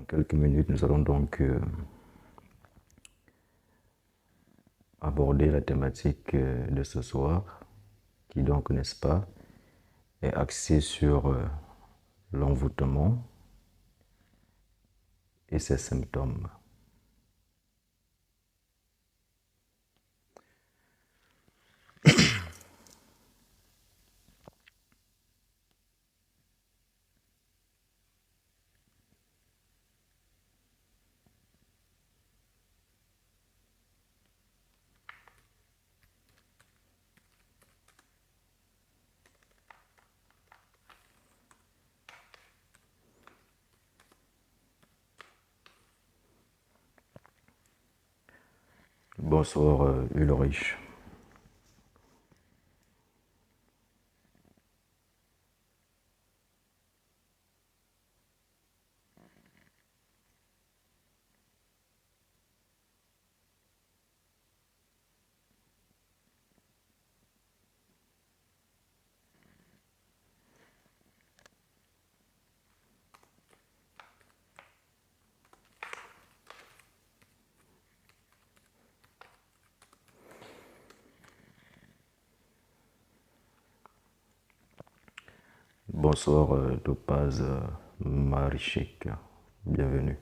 quelques minutes, nous allons donc aborder la thématique de ce soir, qui donc, n'est-ce pas, est axée sur l'envoûtement et ses symptômes. Bonsoir Ulrich. Bonsoir Topaz Marichik. Bienvenue.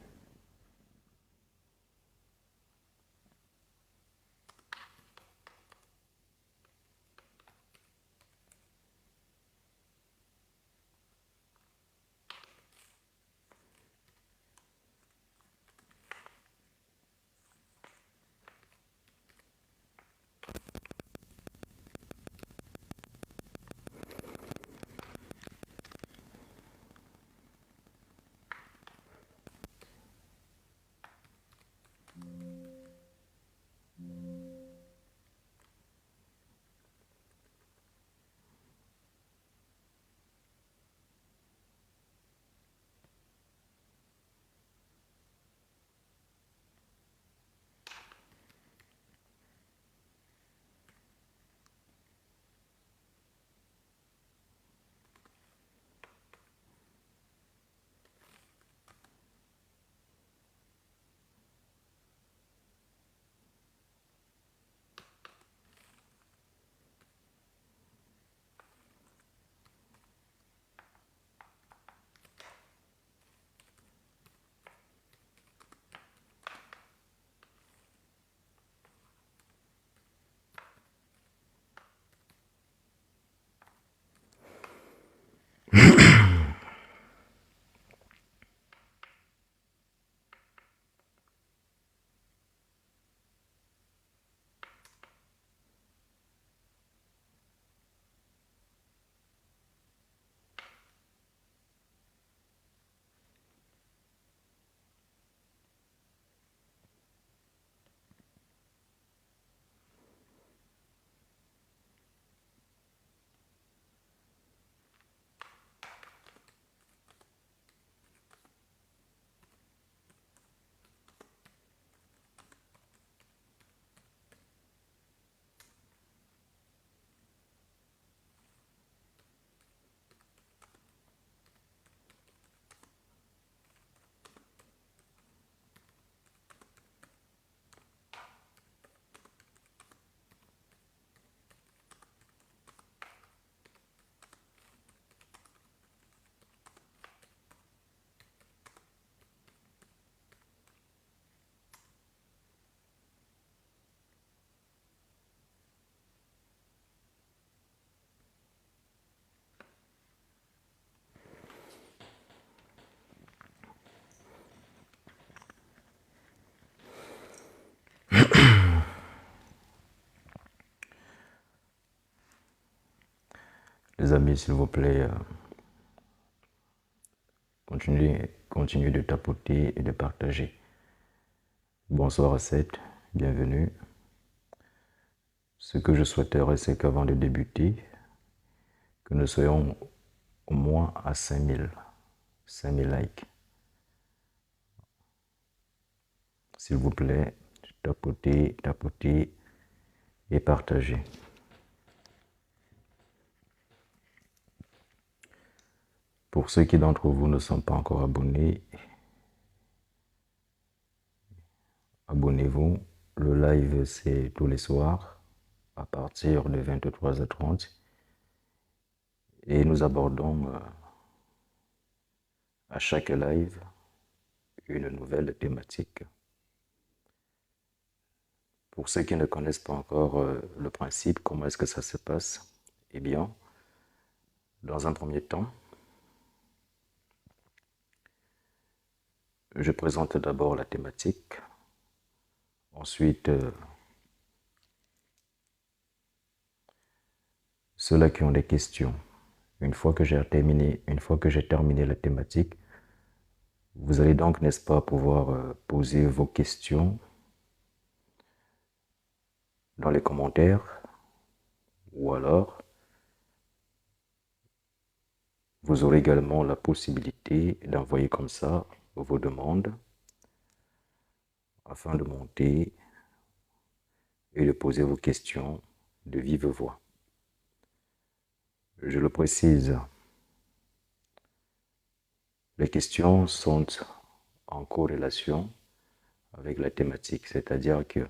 Les amis, s'il vous plaît, continuez de tapoter et de partager. Bonsoir à Seth, bienvenue. Ce que je souhaiterais, c'est qu'avant de débuter, que nous soyons au moins à 5000 likes. S'il vous plaît, tapotez et partagez. Pour ceux qui d'entre vous ne sont pas encore abonnés, abonnez-vous. Le live, c'est tous les soirs à partir de 23h30. Et nous abordons à chaque live une nouvelle thématique. Pour ceux qui ne connaissent pas encore le principe, comment est-ce que ça se passe? Eh bien, dans un premier temps, je présente d'abord la thématique. Ensuite, ceux-là qui ont des questions. Une fois que j'ai terminé la thématique, vous allez donc, n'est-ce pas, pouvoir poser vos questions dans les commentaires, ou alors vous aurez également la possibilité d'envoyer comme ça vos demandes afin de monter et de poser vos questions de vive voix. Je le précise, les questions sont en corrélation avec la thématique, c'est-à-dire que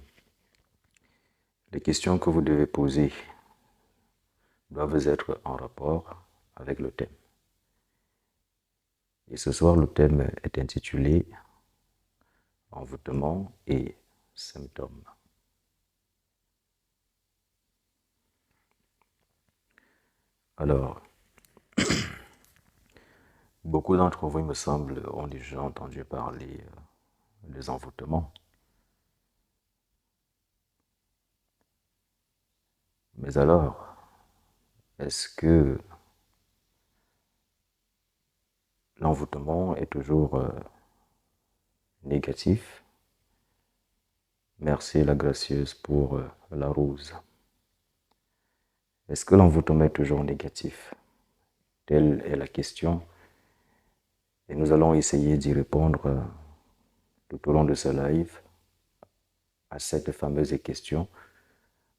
les questions que vous devez poser doivent être en rapport avec le thème. Et ce soir, le thème est intitulé Envoûtement et symptômes. Alors, beaucoup d'entre vous, il me semble, ont déjà entendu parler des envoûtements. Mais alors, est-ce que l'envoûtement est toujours négatif? Merci la gracieuse pour la rose. Est-ce que l'envoûtement est toujours négatif? Telle est la question. Et nous allons essayer d'y répondre tout au long de ce live à cette fameuse question,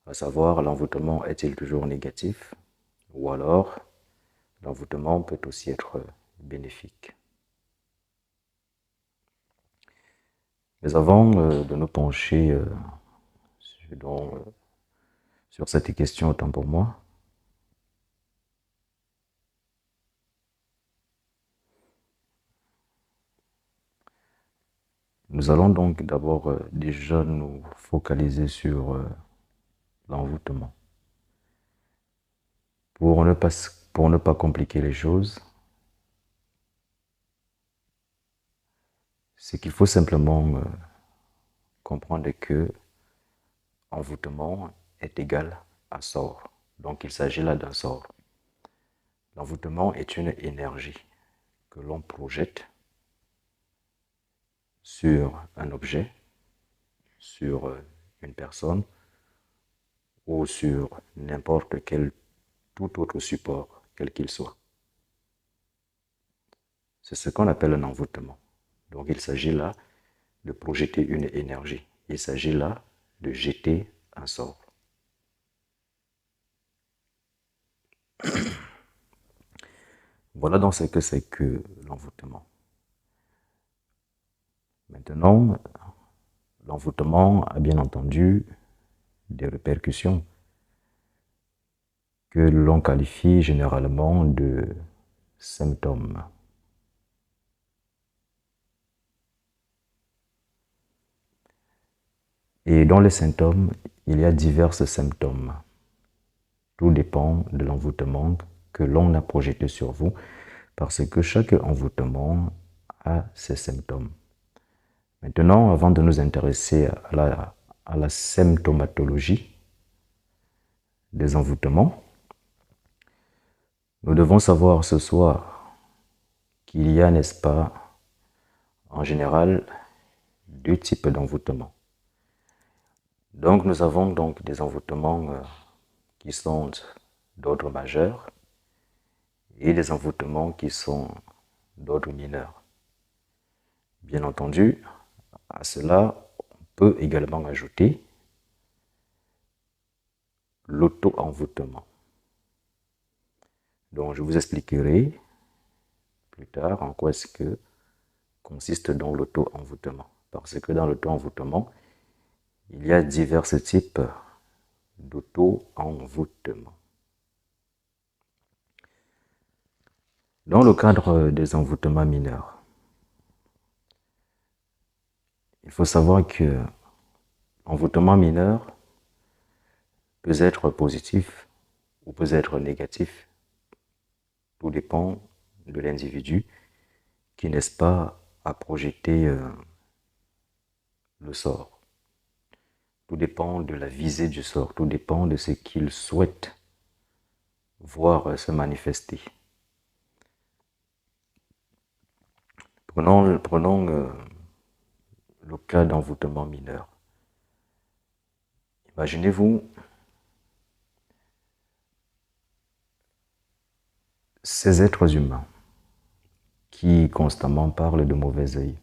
à savoir l'envoûtement est-il toujours négatif? Ou alors l'envoûtement peut aussi être bénéfique. Mais avant de nous pencher sur cette question, autant pour moi, nous allons donc d'abord déjà nous focaliser sur l'envoûtement. Pour ne pas compliquer les choses, c'est qu'il faut simplement comprendre que envoûtement est égal à sort. Donc il s'agit là d'un sort. L'envoûtement est une énergie que l'on projette sur un objet, sur une personne ou sur n'importe quel tout autre support, quel qu'il soit. C'est ce qu'on appelle un envoûtement. Donc il s'agit là de projeter une énergie. Il s'agit là de jeter un sort. Voilà donc ce que c'est que l'envoûtement. Maintenant, l'envoûtement a bien entendu des répercussions que l'on qualifie généralement de symptômes. Et dans les symptômes, il y a divers symptômes. Tout dépend de l'envoûtement que l'on a projeté sur vous, parce que chaque envoûtement a ses symptômes. Maintenant, avant de nous intéresser à la symptomatologie des envoûtements, nous devons savoir ce soir qu'il y a, n'est-ce pas, en général, deux types d'envoûtements. Donc, nous avons donc des envoûtements qui sont d'ordre majeur et des envoûtements qui sont d'ordre mineur. Bien entendu, à cela, on peut également ajouter l'auto-envoûtement. Donc, je vous expliquerai plus tard en quoi est-ce que consiste donc l'auto-envoûtement. Parce que dans l'auto-envoûtement, Il y a divers types d'auto-envoûtement. Dans le cadre des envoûtements mineurs, il faut savoir que l'envoûtement mineur peut être positif ou peut être négatif. Tout dépend de l'individu qui, n'est-ce pas, a projeté le sort. Tout dépend de la visée du sort, tout dépend de ce qu'il souhaite voir se manifester. Prenons le cas d'envoûtement mineur. Imaginez-vous ces êtres humains qui constamment parlent de mauvais œil.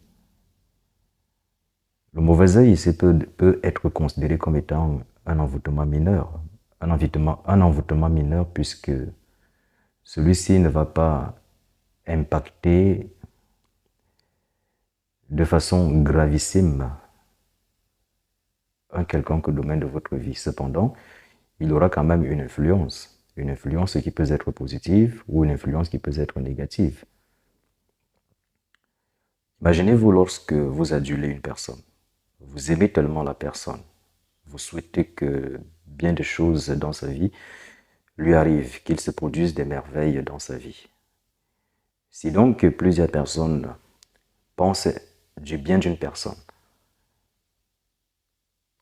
Le mauvais œil ici peut être considéré comme étant un envoûtement mineur. Un envoûtement mineur puisque celui-ci ne va pas impacter de façon gravissime un quelconque domaine de votre vie. Cependant, il aura quand même une influence qui peut être positive ou une influence qui peut être négative. Imaginez-vous lorsque vous adulez une personne. Vous aimez tellement la personne. Vous souhaitez que bien des choses dans sa vie lui arrivent, qu'il se produise des merveilles dans sa vie. Si donc plusieurs personnes pensent du bien d'une personne,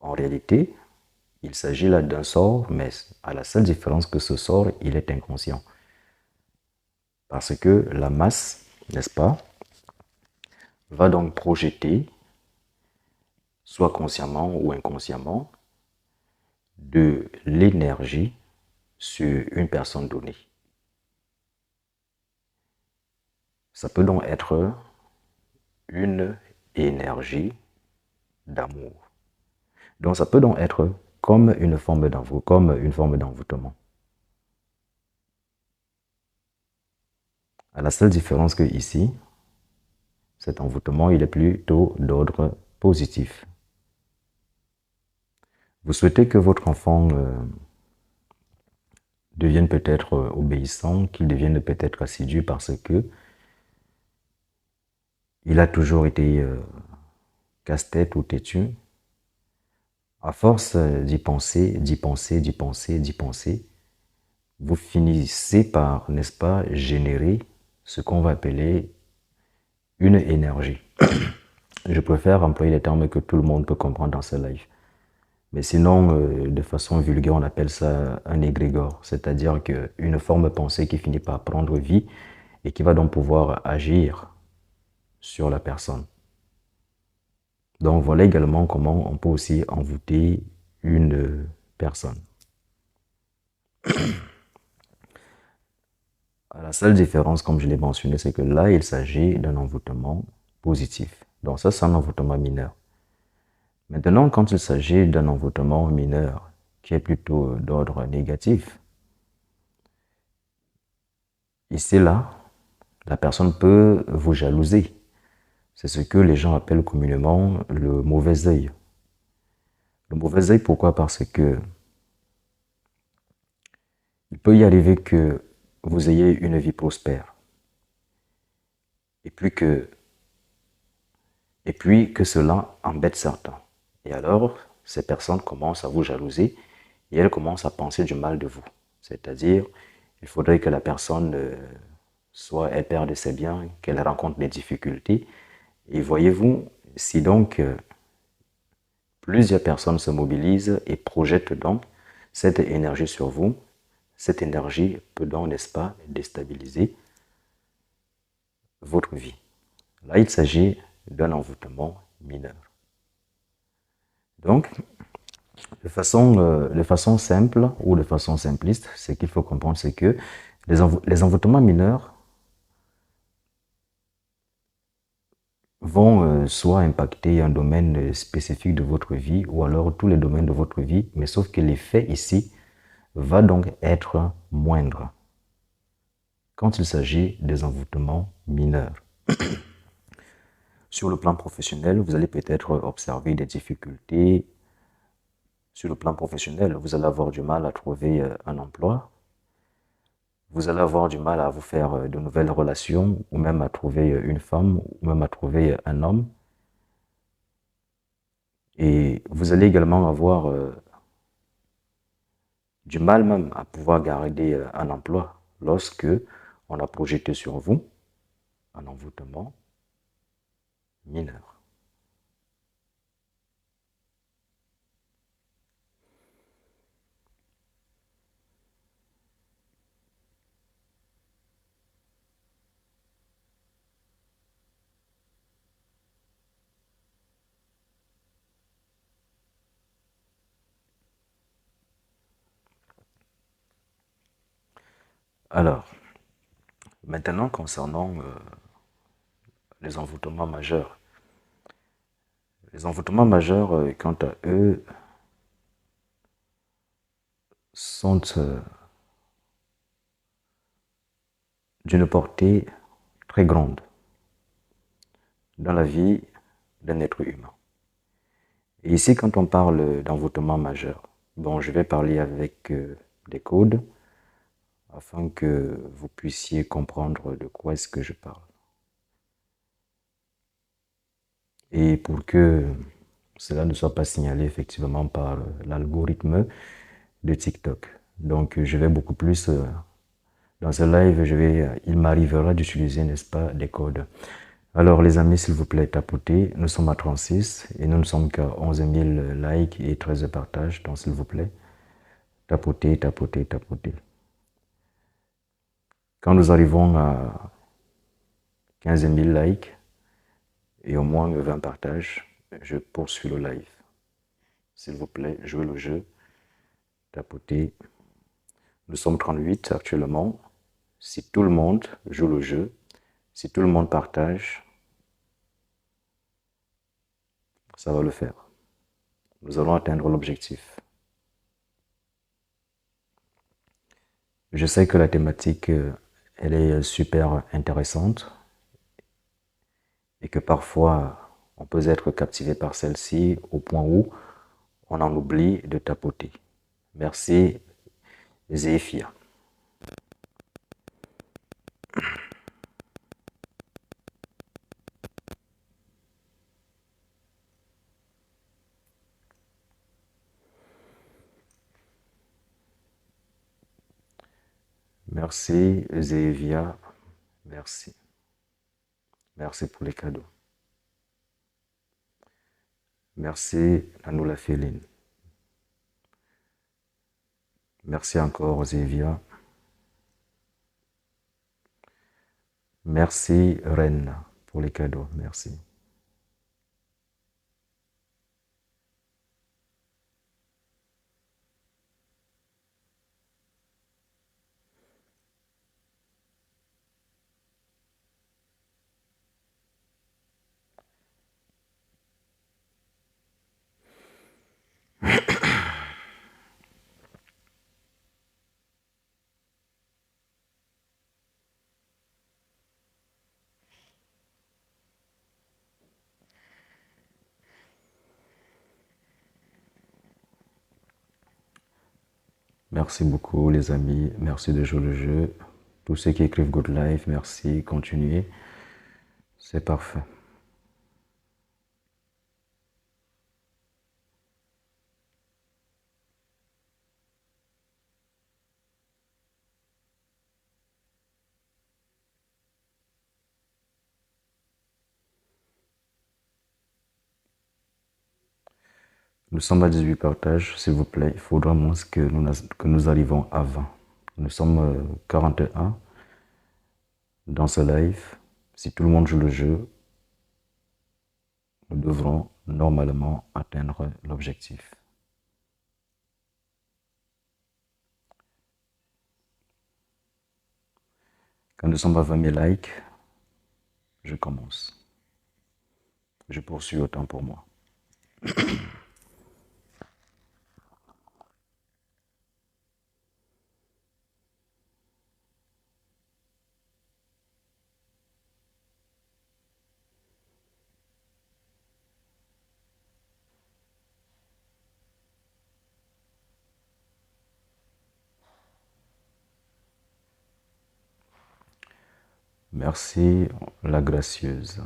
en réalité, il s'agit là d'un sort, mais à la seule différence que ce sort, il est inconscient. Parce que la masse, n'est-ce pas, va donc projeter, soit consciemment ou inconsciemment, de l'énergie sur une personne donnée. Ça peut donc être une énergie d'amour. Donc ça peut donc être comme une forme d'envoûtement. À la seule différence que ici, cet envoûtement, il est plutôt d'ordre positif. Vous souhaitez que votre enfant devienne peut-être obéissant, qu'il devienne peut-être assidu parce que il a toujours été casse-tête ou têtu. À force d'y penser, vous finissez par, n'est-ce pas, générer ce qu'on va appeler une énergie. Je préfère employer les termes que tout le monde peut comprendre dans ce live. Mais sinon, de façon vulgaire, on appelle ça un égrégore, c'est-à-dire qu'une forme pensée qui finit par prendre vie et qui va donc pouvoir agir sur la personne. Donc voilà également comment on peut aussi envoûter une personne. La seule différence, comme je l'ai mentionné, c'est que là, il s'agit d'un envoûtement positif. Donc ça, c'est un envoûtement mineur. Maintenant, quand il s'agit d'un envoûtement mineur qui est plutôt d'ordre négatif, ici, là, la personne peut vous jalouser. C'est ce que les gens appellent communément le mauvais œil. Le mauvais œil, pourquoi? Parce que il peut y arriver que vous ayez une vie prospère. Et puis que cela embête certains. Et alors, ces personnes commencent à vous jalouser et elles commencent à penser du mal de vous. C'est-à-dire, il faudrait que la personne soit elle perde ses biens, qu'elle rencontre des difficultés. Et voyez-vous, si donc plusieurs personnes se mobilisent et projettent donc cette énergie sur vous, cette énergie peut donc, n'est-ce pas, déstabiliser votre vie. Là, il s'agit d'un envoûtement mineur. Donc, de façon simple ou de façon simpliste, ce qu'il faut comprendre, c'est que les envoûtements mineurs vont soit impacter un domaine spécifique de votre vie ou alors tous les domaines de votre vie, mais sauf que l'effet ici va donc être moindre quand il s'agit des envoûtements mineurs. Sur le plan professionnel, vous allez peut-être observer des difficultés sur le plan professionnel, vous allez avoir du mal à trouver un emploi. Vous allez avoir du mal à vous faire de nouvelles relations, ou même à trouver une femme, ou même à trouver un homme. Et vous allez également avoir du mal même à pouvoir garder un emploi lorsque on a projeté sur vous un envoûtement mineur. Alors, maintenant concernant les envoûtements majeurs. Les envoûtements majeurs, quant à eux, sont d'une portée très grande dans la vie d'un être humain. Et ici, quand on parle d'envoûtement majeur, bon, je vais parler avec des codes afin que vous puissiez comprendre de quoi est-ce que je parle. Et pour que cela ne soit pas signalé effectivement par l'algorithme de TikTok. Donc, je vais beaucoup plus, dans ce live, il m'arrivera d'utiliser, n'est-ce pas, des codes. Alors, les amis, s'il vous plaît, tapotez. Nous sommes à 36 et nous ne sommes qu'à 11 000 likes et 13 partages. Donc, s'il vous plaît, tapotez, tapotez, tapotez. Quand nous arrivons à 15 000 likes et au moins 20 partages, je poursuis le live. S'il vous plaît, jouez le jeu, tapotez. Nous sommes 38 actuellement. Si tout le monde joue le jeu, si tout le monde partage, ça va le faire. Nous allons atteindre l'objectif. Je sais que la thématique, elle est super intéressante et que parfois, on peut être captivé par celle-ci au point où on en oublie de tapoter. Merci, Zéphia. Merci, Zévia. Merci. Merci pour les cadeaux. Merci, Nanoula Féline. Merci encore, Zévia. Merci, Reine, pour les cadeaux. Merci. Merci beaucoup, les amis. Merci de jouer le jeu. Tous ceux qui écrivent Good Life, merci. Continuez. C'est parfait. Nous sommes à 18 partages, s'il vous plaît. Il faudra moins que nous arrivons à 20. Nous sommes 41 dans ce live. Si tout le monde joue le jeu, nous devrons normalement atteindre l'objectif. Quand nous sommes à 20 000 likes, je commence. Je poursuis autant pour moi. Merci, la gracieuse.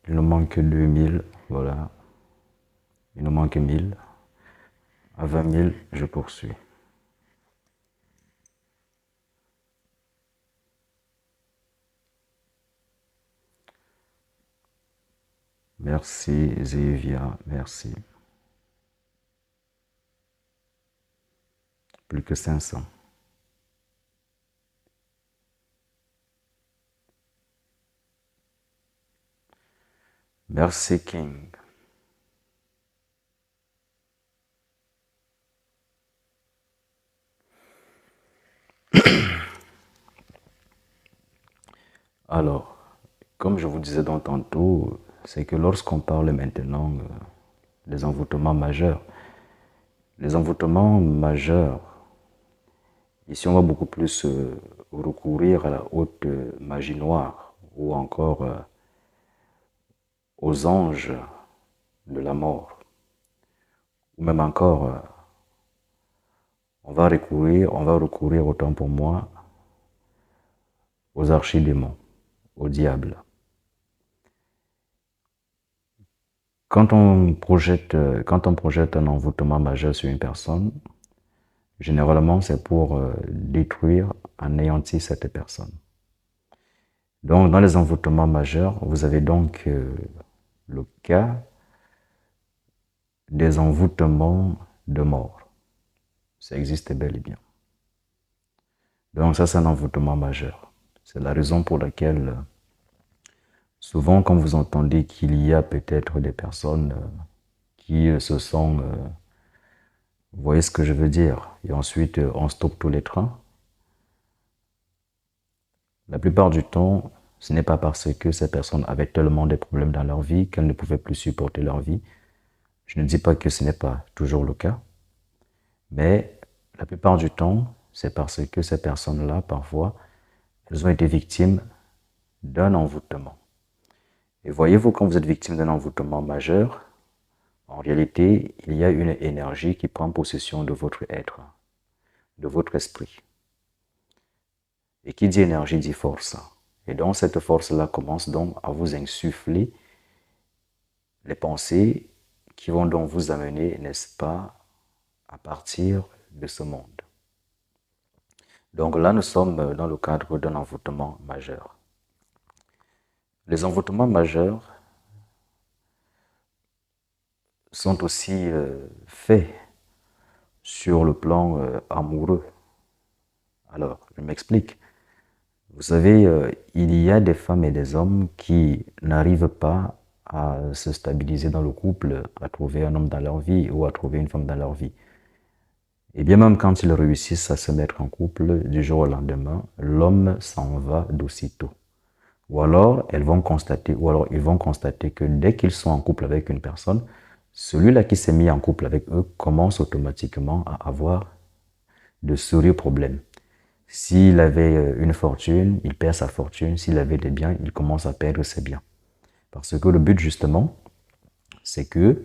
Il nous manque 2000, voilà. Il nous manque 1000. À 20 000, je poursuis. Merci, Zévia, merci. Plus que 500. Merci, King. Alors, comme je vous disais donc tantôt, c'est que lorsqu'on parle maintenant des envoûtements majeurs, les envoûtements majeurs, ici on va beaucoup plus recourir à la haute magie noire ou encore aux anges de la mort. Ou même encore, on va recourir autant pour moi aux archidémons, au diable. Quand on projette un envoûtement majeur sur une personne, généralement c'est pour détruire, anéantir cette personne. Donc dans les envoûtements majeurs, vous avez donc le cas des envoûtements de mort. Ça existe bel et bien. Donc ça c'est un envoûtement majeur. C'est la raison pour laquelle souvent quand vous entendez qu'il y a peut-être des personnes qui se sont... vous voyez ce que je veux dire? Et ensuite on stoppe tous les trains. La plupart du temps, ce n'est pas parce que ces personnes avaient tellement de problèmes dans leur vie qu'elles ne pouvaient plus supporter leur vie. Je ne dis pas que ce n'est pas toujours le cas, mais la plupart du temps, c'est parce que ces personnes-là, parfois, elles ont été victimes d'un envoûtement. Et voyez-vous, quand vous êtes victime d'un envoûtement majeur, en réalité, il y a une énergie qui prend possession de votre être, de votre esprit. Et qui dit énergie dit force. Et donc cette force-là commence donc à vous insuffler les pensées qui vont donc vous amener, n'est-ce pas, à partir de ce monde. Donc là, nous sommes dans le cadre d'un envoûtement majeur. Les envoûtements majeurs sont aussi faits sur le plan amoureux. Alors, je m'explique. Vous savez, il y a des femmes et des hommes qui n'arrivent pas à se stabiliser dans le couple, à trouver un homme dans leur vie ou à trouver une femme dans leur vie. Et bien même quand ils réussissent à se mettre en couple, du jour au lendemain, l'homme s'en va d'aussitôt. Ou alors, ils vont constater que dès qu'ils sont en couple avec une personne, celui-là qui s'est mis en couple avec eux commence automatiquement à avoir de sérieux problèmes. S'il avait une fortune, il perd sa fortune. S'il avait des biens, il commence à perdre ses biens. Parce que le but, justement, c'est que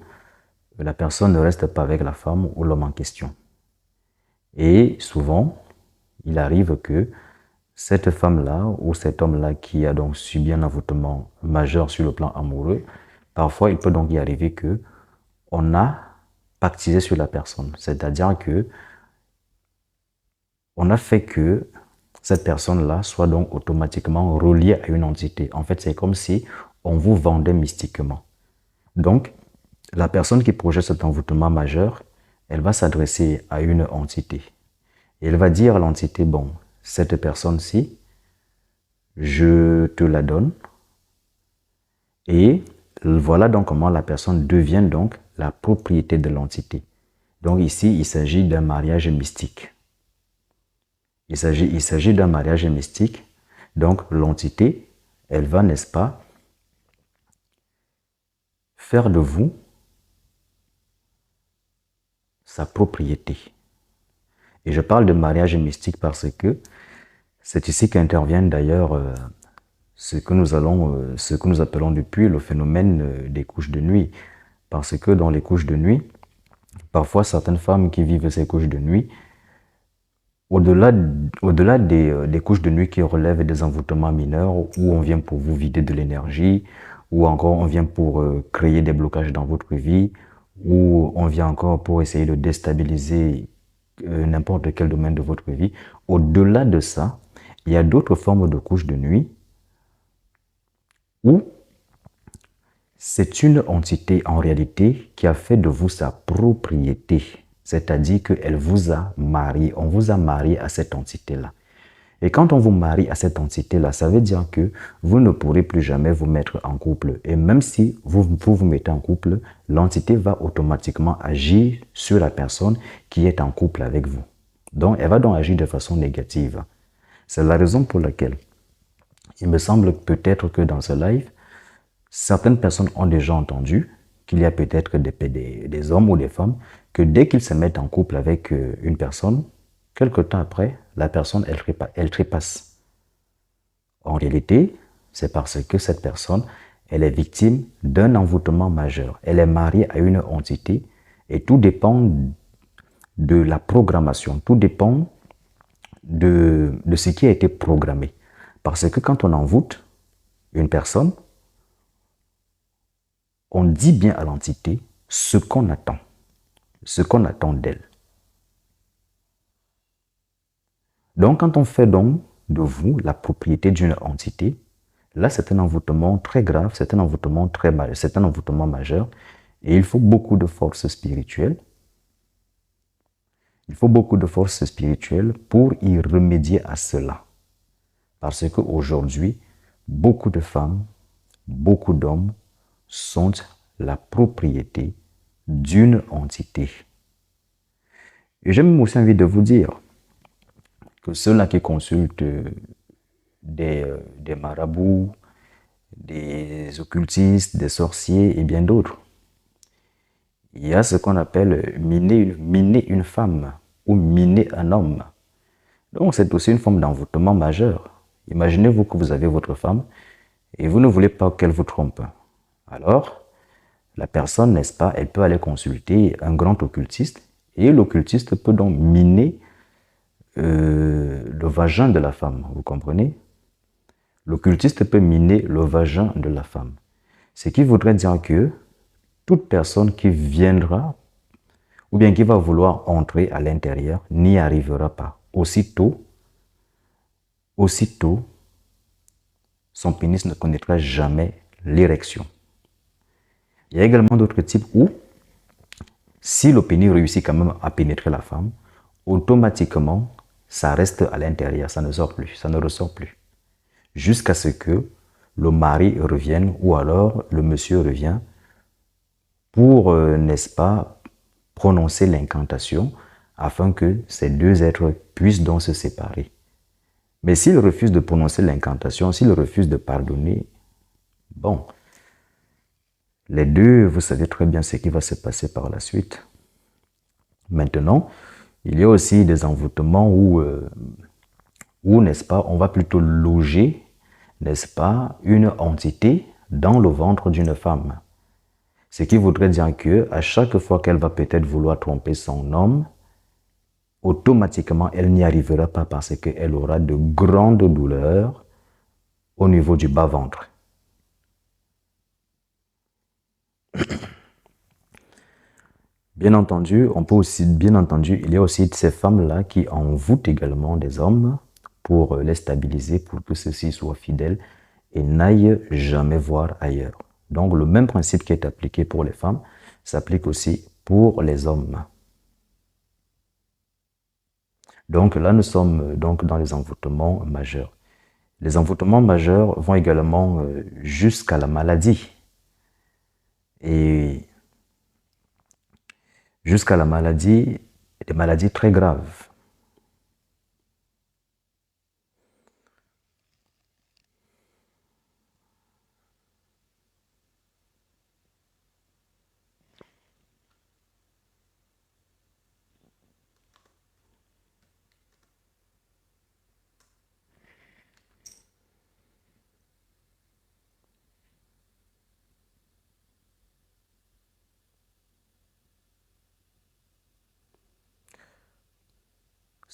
la personne ne reste pas avec la femme ou l'homme en question. Et souvent, il arrive que cette femme-là ou cet homme-là qui a donc subi un envoûtement majeur sur le plan amoureux, parfois il peut donc y arriver que on a pactisé sur la personne. C'est-à-dire que on a fait que cette personne-là soit donc automatiquement reliée à une entité. En fait, c'est comme si on vous vendait mystiquement. Donc, la personne qui projette cet envoûtement majeur, elle va s'adresser à une entité. Et elle va dire à l'entité, bon, cette personne-ci, je te la donne. Et voilà donc comment la personne devient donc la propriété de l'entité. Donc ici, il s'agit d'un mariage mystique. Il s'agit d'un mariage mystique. Donc l'entité, elle va, n'est-ce pas, faire de vous sa propriété. Et je parle de mariage mystique parce que c'est ici qu'intervient d'ailleurs ce que nous appelons depuis le phénomène des couches de nuit. Parce que dans les couches de nuit, parfois certaines femmes qui vivent ces couches de nuit, au-delà des couches de nuit qui relèvent des envoûtements mineurs, où on vient pour vous vider de l'énergie, ou encore on vient pour créer des blocages dans votre vie, ou on vient encore pour essayer de déstabiliser n'importe quel domaine de votre vie. Au-delà de ça, il y a d'autres formes de couches de nuit où c'est une entité en réalité qui a fait de vous sa propriété. C'est-à-dire qu'elle vous a marié, on vous a marié à cette entité-là. Et quand on vous marie à cette entité-là, ça veut dire que vous ne pourrez plus jamais vous mettre en couple. Et même si vous mettez en couple, l'entité va automatiquement agir sur la personne qui est en couple avec vous. Donc, elle va donc agir de façon négative. C'est la raison pour laquelle il me semble peut-être que dans ce live, certaines personnes ont déjà entendu qu'il y a peut-être des hommes ou des femmes que dès qu'ils se mettent en couple avec une personne, quelque temps après, la personne, elle trépasse. En réalité, c'est parce que cette personne, elle est victime d'un envoûtement majeur. Elle est mariée à une entité et tout dépend de la programmation, tout dépend de ce qui a été programmé. Parce que quand on envoûte une personne, on dit bien à l'entité ce qu'on attend d'elle. Donc, quand on fait donc de vous la propriété d'une entité, là, c'est un envoûtement très grave, c'est un envoûtement c'est un envoûtement majeur, et il faut beaucoup de force spirituelle. Il faut beaucoup de force spirituelle pour y remédier à cela. Parce qu'aujourd'hui, beaucoup de femmes, beaucoup d'hommes sont la propriété d'une entité. Et j'ai même aussi envie de vous dire que ceux-là qui consultent des marabouts, des occultistes, des sorciers et bien d'autres, il y a ce qu'on appelle miner une femme ou miner un homme. Donc c'est aussi une forme d'envoûtement majeur. Imaginez-vous que vous avez votre femme et vous ne voulez pas qu'elle vous trompe. Alors, la personne, n'est-ce pas, elle peut aller consulter un grand occultiste et l'occultiste peut donc miner le vagin de la femme, vous comprenez? L'occultiste peut miner le vagin de la femme. Ce qui voudrait dire que toute personne qui viendra ou bien qui va vouloir entrer à l'intérieur n'y arrivera pas. Aussitôt, son pénis ne connaîtra jamais l'érection. Il y a également d'autres types où, si le pénis réussit quand même à pénétrer la femme, automatiquement, ça reste à l'intérieur, ça ne sort plus, ça ne ressort plus. Jusqu'à ce que le mari revienne ou alors le monsieur revient pour, n'est-ce pas, prononcer l'incantation afin que ces deux êtres puissent donc se séparer. Mais s'il refuse de prononcer l'incantation, s'il refuse de pardonner, bon, les deux, vous savez très bien ce qui va se passer par la suite. Maintenant, il y a aussi des envoûtements où n'est-ce pas, on va plutôt loger, n'est-ce pas, une entité dans le ventre d'une femme. Ce qui voudrait dire que à chaque fois qu'elle va peut-être vouloir tromper son homme, automatiquement, elle n'y arrivera pas parce qu'elle aura de grandes douleurs au niveau du bas-ventre. Bien entendu, il y a aussi ces femmes-là qui envoûtent également des hommes pour les stabiliser, pour que ceux-ci soient fidèles et n'aillent jamais voir ailleurs. Donc, le même principe qui est appliqué pour les femmes s'applique aussi pour les hommes. Donc là, nous sommes donc dans les envoûtements majeurs. Les envoûtements majeurs vont également jusqu'à la maladie. Et jusqu'à la maladie, des maladies très graves.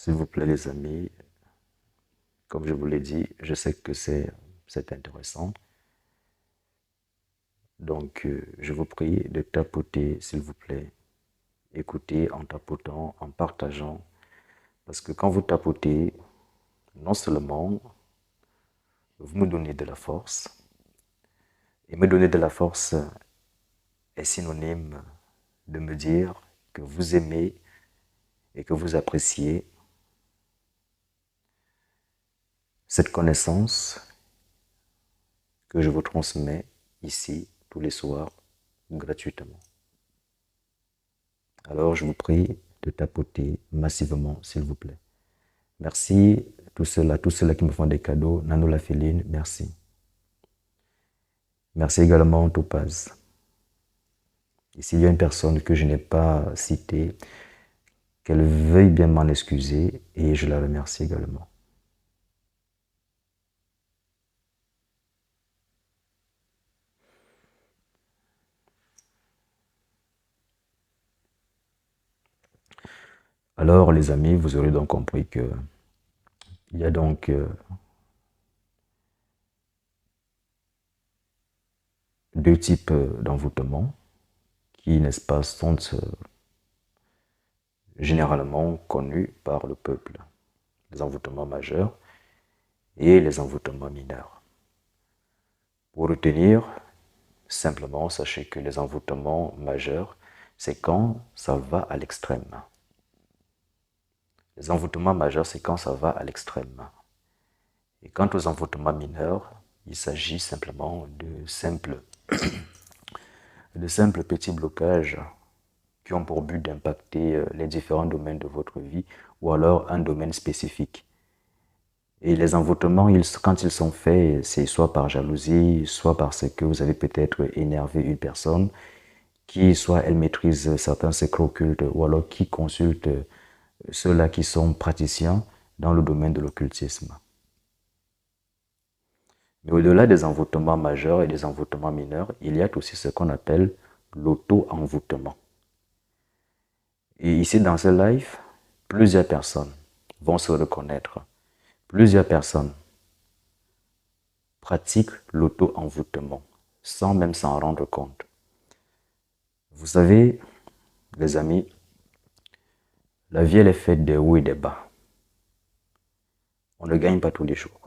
s'il vous plaît les amis, comme je vous l'ai dit, je sais que c'est intéressant. Donc, je vous prie de tapoter, s'il vous plaît. Écoutez en tapotant, en partageant. Parce que quand vous tapotez, non seulement vous me donnez de la force, et me donner de la force est synonyme de me dire que vous aimez et que vous appréciez cette connaissance que je vous transmets ici tous les soirs gratuitement. Alors je vous prie de tapoter massivement, s'il vous plaît. Merci tous ceux-là qui me font des cadeaux. Nano la Féline, merci. Merci également Topaz. Et s'il y a une personne que je n'ai pas citée, qu'elle veuille bien m'en excuser et je la remercie également. Alors les amis, vous aurez donc compris que il y a donc deux types d'envoûtements qui, n'est-ce pas, sont généralement connus par le peuple. Les envoûtements majeurs et les envoûtements mineurs. Pour retenir, simplement, sachez que les envoûtements majeurs, c'est quand ça va à l'extrême. Les envoûtements majeurs, c'est quand ça va à l'extrême. Et quant aux envoûtements mineurs, il s'agit simplement de simples petits blocages qui ont pour but d'impacter les différents domaines de votre vie ou alors un domaine spécifique. Et les envoûtements, quand ils sont faits, c'est soit par jalousie, soit parce que vous avez peut-être énervé une personne qui, soit elle maîtrise certains secrets occultes ou alors qui consulte ceux-là qui sont praticiens dans le domaine de l'occultisme. Mais au-delà des envoûtements majeurs et des envoûtements mineurs, il y a aussi ce qu'on appelle l'auto-envoûtement. Et ici, dans ce live, plusieurs personnes vont se reconnaître. Plusieurs personnes pratiquent l'auto-envoûtement sans même s'en rendre compte. Vous savez, les amis, la vie elle est faite des hauts et des bas. On ne gagne pas tous les jours.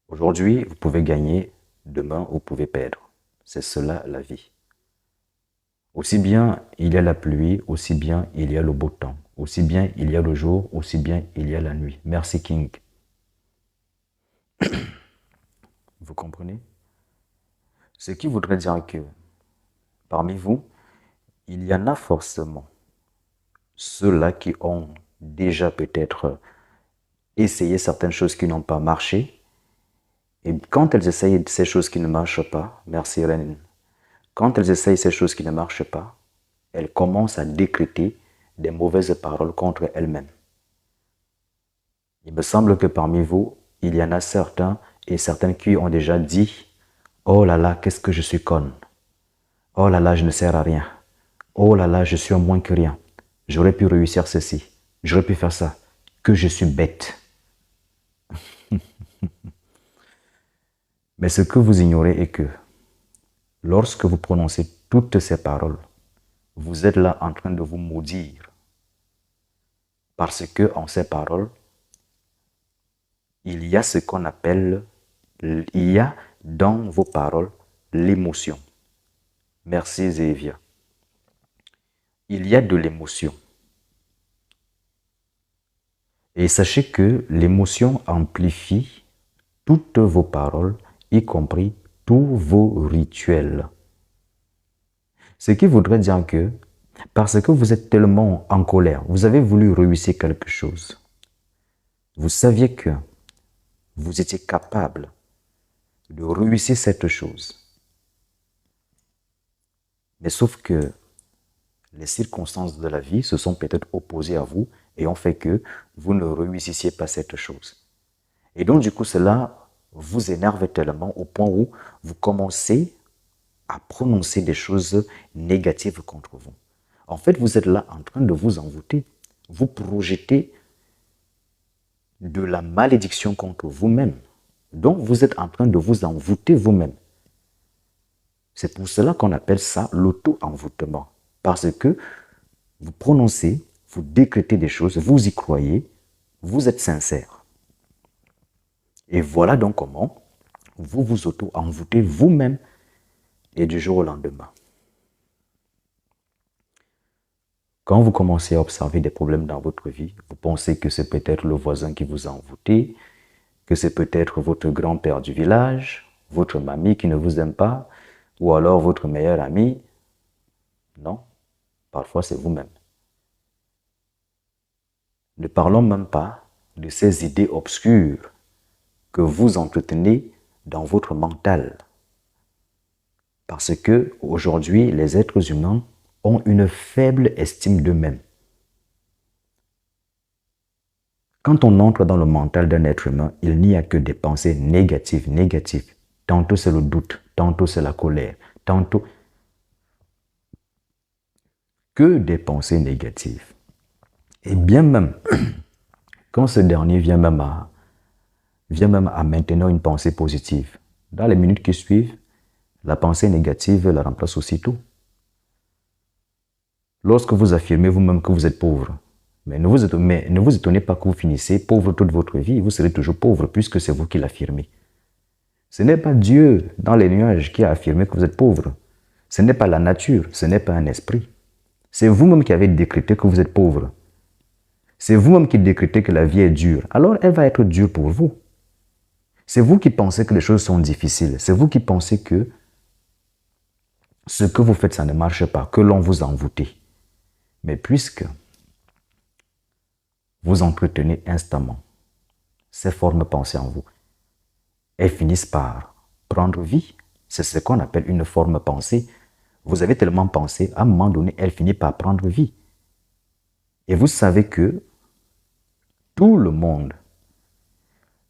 Aujourd'hui, vous pouvez gagner, demain, vous pouvez perdre. C'est cela la vie. Aussi bien il y a la pluie, aussi bien il y a le beau temps. Aussi bien il y a le jour, aussi bien il y a la nuit. Merci King. Vous comprenez? Ce qui voudrait dire que parmi vous, il y en a forcément ceux-là qui ont déjà peut-être essayé certaines choses qui n'ont pas marché. Et quand elles essayent ces choses qui ne marchent pas, merci Reine, quand elles essayent ces choses qui ne marchent pas, elles commencent à décréter des mauvaises paroles contre elles-mêmes. Il me semble que parmi vous, il y en a certains et certaines qui ont déjà dit « Oh là là, qu'est-ce que je suis conne. Oh là là, je ne sers à rien. Oh là là, je suis en moins que rien. J'aurais pu réussir ceci. J'aurais pu faire ça. Que je suis bête. » Mais ce que vous ignorez est que lorsque vous prononcez toutes ces paroles, vous êtes là en train de vous maudire. Parce que en ces paroles, il y a ce qu'on appelle, il y a dans vos paroles l'émotion. Merci Zévia. Il y a de l'émotion. Et sachez que l'émotion amplifie toutes vos paroles, y compris tous vos rituels. Ce qui voudrait dire que, parce que vous êtes tellement en colère, vous avez voulu réussir quelque chose, vous saviez que vous étiez capable de réussir cette chose. Mais sauf que les circonstances de la vie se sont peut-être opposées à vous et ont fait que vous ne réussissiez pas cette chose. Et donc du coup, cela vous énerve tellement au point où vous commencez à prononcer des choses négatives contre vous. En fait, vous êtes là en train de vous envoûter. vous projetez de la malédiction contre vous-même. Donc, vous êtes en train de vous envoûter vous-même. C'est pour cela qu'on appelle ça l'auto-envoûtement. Parce que vous prononcez, vous décrétez des choses, vous y croyez, vous êtes sincère. Et voilà donc comment vous vous auto-envoûtez vous-même et du jour au lendemain. Quand vous commencez à observer des problèmes dans votre vie, vous pensez que c'est peut-être le voisin qui vous a envoûté, que c'est peut-être votre grand-père du village, votre mamie qui ne vous aime pas, ou alors votre meilleur ami. Non, parfois c'est vous-même. Ne parlons même pas de ces idées obscures que vous entretenez dans votre mental. Parce que aujourd'hui, les êtres humains ont une faible estime d'eux-mêmes. Quand on entre dans le mental d'un être humain, il n'y a que des pensées négatives. Tantôt c'est le doute, tantôt c'est la colère, tantôt que des pensées négatives. Et bien même, quand ce dernier vient même à maintenir une pensée positive, dans les minutes qui suivent, la pensée négative la remplace aussitôt. Lorsque vous affirmez vous-même que vous êtes pauvre, mais ne vous étonnez pas que vous finissez pauvre toute votre vie, vous serez toujours pauvre puisque c'est vous qui l'affirmez. Ce n'est pas Dieu dans les nuages qui a affirmé que vous êtes pauvre. Ce n'est pas la nature, ce n'est pas un esprit. C'est vous-même qui avez décrété que vous êtes pauvre. C'est vous-même qui décrétez que la vie est dure. Alors elle va être dure pour vous. C'est vous qui pensez que les choses sont difficiles. C'est vous qui pensez que ce que vous faites, ça ne marche pas, que l'on vous envoûte. Mais puisque vous entretenez instamment ces formes pensées en vous, elles finissent par prendre vie. C'est ce qu'on appelle une forme pensée. Vous avez tellement pensé, à un moment donné, elle finit par prendre vie. Et vous savez que tout le monde,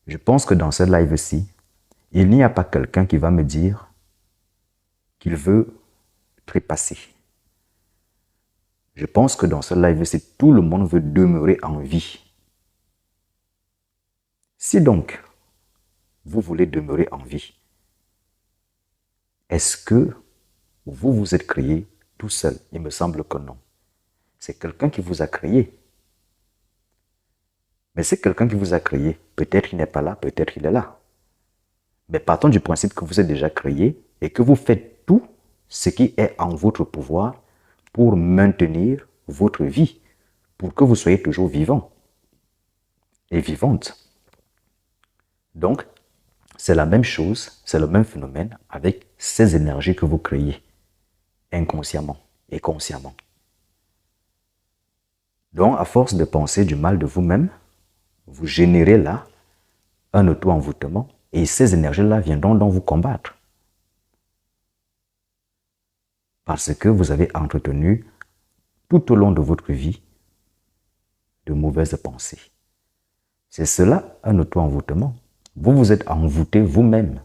je pense que dans ce live-ci, il n'y a pas quelqu'un qui va me dire qu'il veut trépasser. Je pense que dans ce live-ci, tout le monde veut demeurer en vie. Si donc, vous voulez demeurer en vie, est-ce que vous vous êtes créé tout seul? Il me semble que non. C'est quelqu'un qui vous a créé. Mais c'est quelqu'un qui vous a créé. Peut-être qu'il n'est pas là, peut-être qu'il est là. Mais partons du principe que vous êtes déjà créé et que vous faites tout ce qui est en votre pouvoir pour maintenir votre vie, pour que vous soyez toujours vivant et vivante. Donc, c'est la même chose, c'est le même phénomène avec ces énergies que vous créez inconsciemment et consciemment. Donc, à force de penser du mal de vous-même, vous générez là un auto-envoûtement et ces énergies-là viendront donc vous combattre. Parce que vous avez entretenu tout au long de votre vie de mauvaises pensées. C'est cela un auto-envoûtement. Vous vous êtes envoûté vous-même.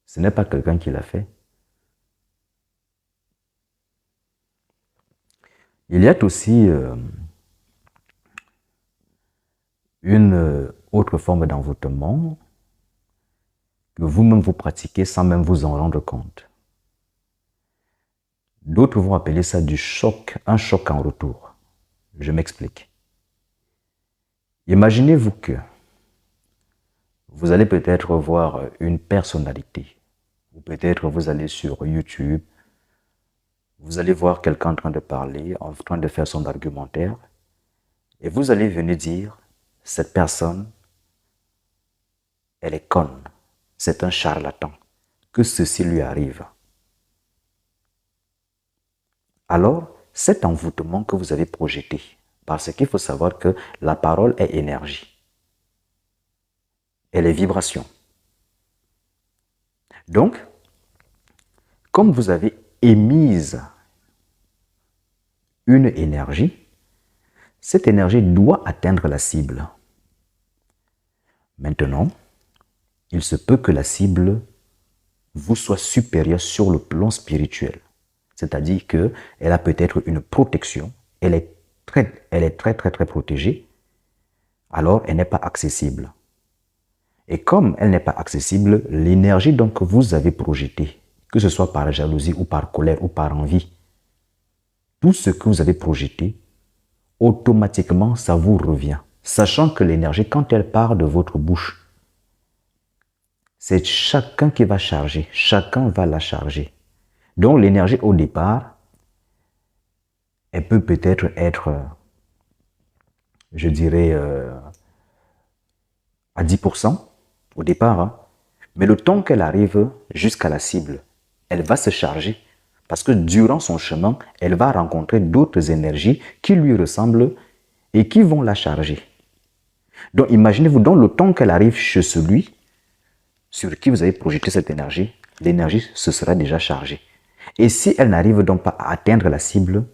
Ce n'est pas quelqu'un qui l'a fait. Il y a aussi une autre forme d'envoûtement que vous-même vous pratiquez sans même vous en rendre compte. D'autres vont appeler ça du choc, un choc en retour. Je m'explique. Imaginez-vous que vous allez peut-être voir une personnalité, ou peut-être vous allez sur YouTube, vous allez voir quelqu'un en train de parler, en train de faire son argumentaire, et vous allez venir dire, cette personne, elle est conne, c'est un charlatan, que ceci lui arrive. Alors, cet envoûtement que vous avez projeté, parce qu'il faut savoir que la parole est énergie, elle est vibration. Donc, comme vous avez émise une énergie, cette énergie doit atteindre la cible. Maintenant, il se peut que la cible vous soit supérieure sur le plan spirituel. C'est-à-dire qu'elle a peut-être une protection, elle est très protégée, alors elle n'est pas accessible. Et comme elle n'est pas accessible, l'énergie donc que vous avez projetée, que ce soit par jalousie ou par colère ou par envie, tout ce que vous avez projeté, automatiquement ça vous revient. Sachant que l'énergie, quand elle part de votre bouche, c'est chacun qui va charger, chacun va la charger. Donc l'énergie au départ, elle peut peut-être être, je dirais, à 10% au départ, hein. Mais le temps qu'elle arrive jusqu'à la cible, elle va se charger parce que durant son chemin, elle va rencontrer d'autres énergies qui lui ressemblent et qui vont la charger. Donc imaginez-vous, dans le temps qu'elle arrive chez celui sur qui vous avez projeté cette énergie, l'énergie se sera déjà chargée. Et si elle n'arrive donc pas à atteindre la cible,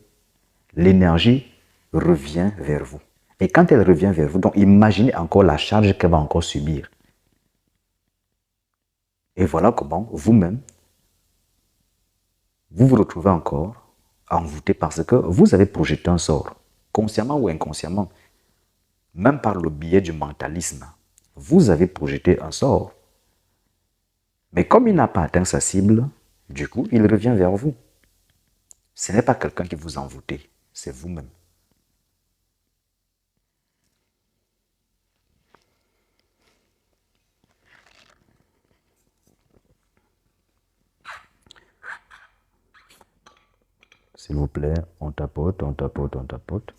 l'énergie revient vers vous. Et quand elle revient vers vous, donc imaginez encore la charge qu'elle va encore subir. Et voilà comment vous-même, vous vous retrouvez encore envoûté parce que vous avez projeté un sort, consciemment ou inconsciemment, même par le biais du mentalisme. Vous avez projeté un sort. Mais comme il n'a pas atteint sa cible, du coup, il revient vers vous. Ce n'est pas quelqu'un qui vous envoûte, c'est vous-même. S'il vous plaît, on tapote, on tapote, on tapote.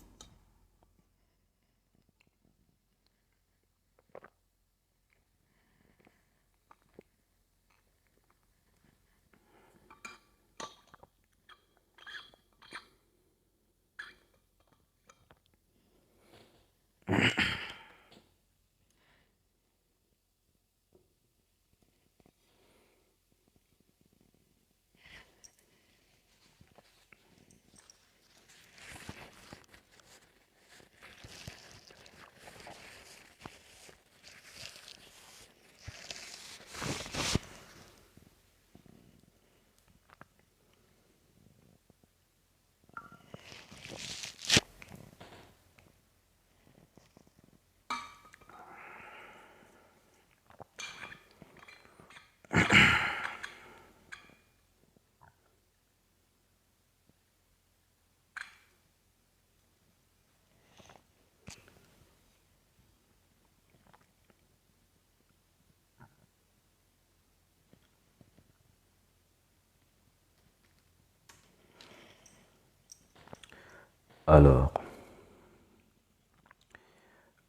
Alors,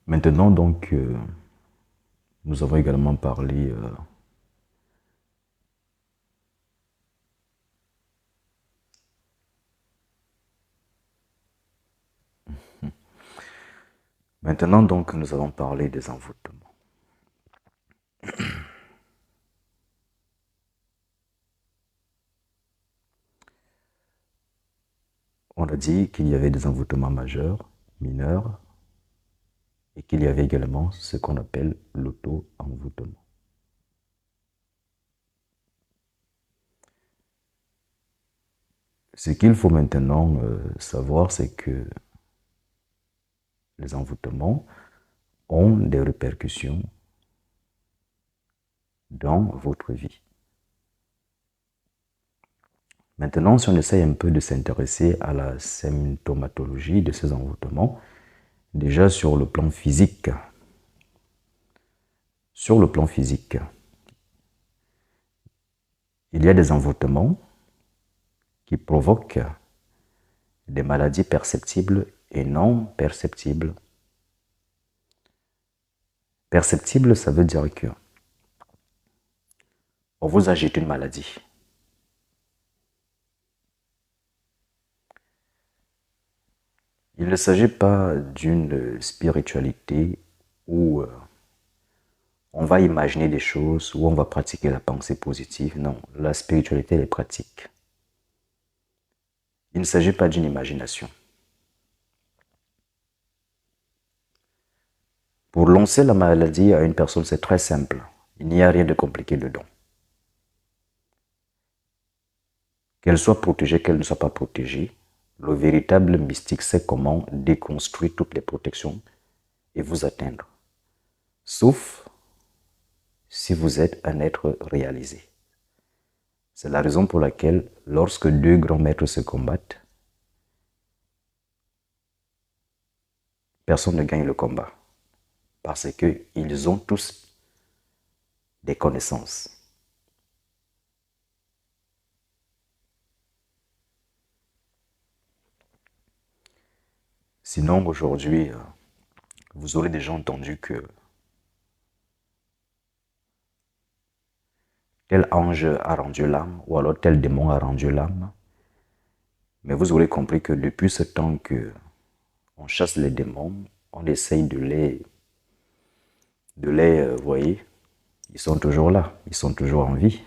maintenant donc, nous avons également parlé maintenant donc nous avons parlé des envoûtements. On a dit qu'il y avait des envoûtements majeurs, mineurs, et qu'il y avait également ce qu'on appelle l'auto-envoûtement. Ce qu'il faut maintenant savoir, c'est que les envoûtements ont des répercussions dans votre vie. Maintenant, si on essaye un peu de s'intéresser à la symptomatologie de ces envoûtements, déjà sur le plan physique, il y a des envoûtements qui provoquent des maladies perceptibles et non perceptibles. Perceptible, ça veut dire que on vous a jeté une maladie. Il ne s'agit pas d'une spiritualité où on va imaginer des choses, où on va pratiquer la pensée positive. Non, la spiritualité, elle est pratique. Il ne s'agit pas d'une imagination. Pour lancer la maladie à une personne, c'est très simple. Il n'y a rien de compliqué dedans. Qu'elle soit protégée, qu'elle ne soit pas protégée, le véritable mystique sait comment déconstruire toutes les protections et vous atteindre. Sauf si vous êtes un être réalisé. C'est la raison pour laquelle, lorsque deux grands maîtres se combattent, personne ne gagne le combat. Parce qu'ils ont tous des connaissances. Sinon, aujourd'hui, vous aurez déjà entendu que tel ange a rendu l'âme, ou alors tel démon a rendu l'âme. Mais vous aurez compris que depuis ce temps que on chasse les démons, on essaye de les voyez, ils sont toujours là, ils sont toujours en vie.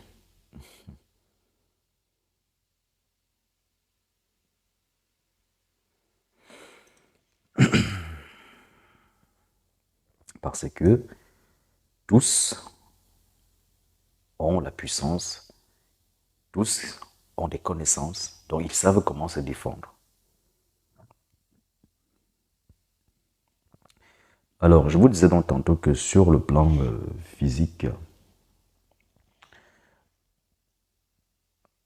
Parce que tous ont la puissance, tous ont des connaissances, donc ils savent comment se défendre. Alors, je vous disais donc tantôt que sur le plan physique,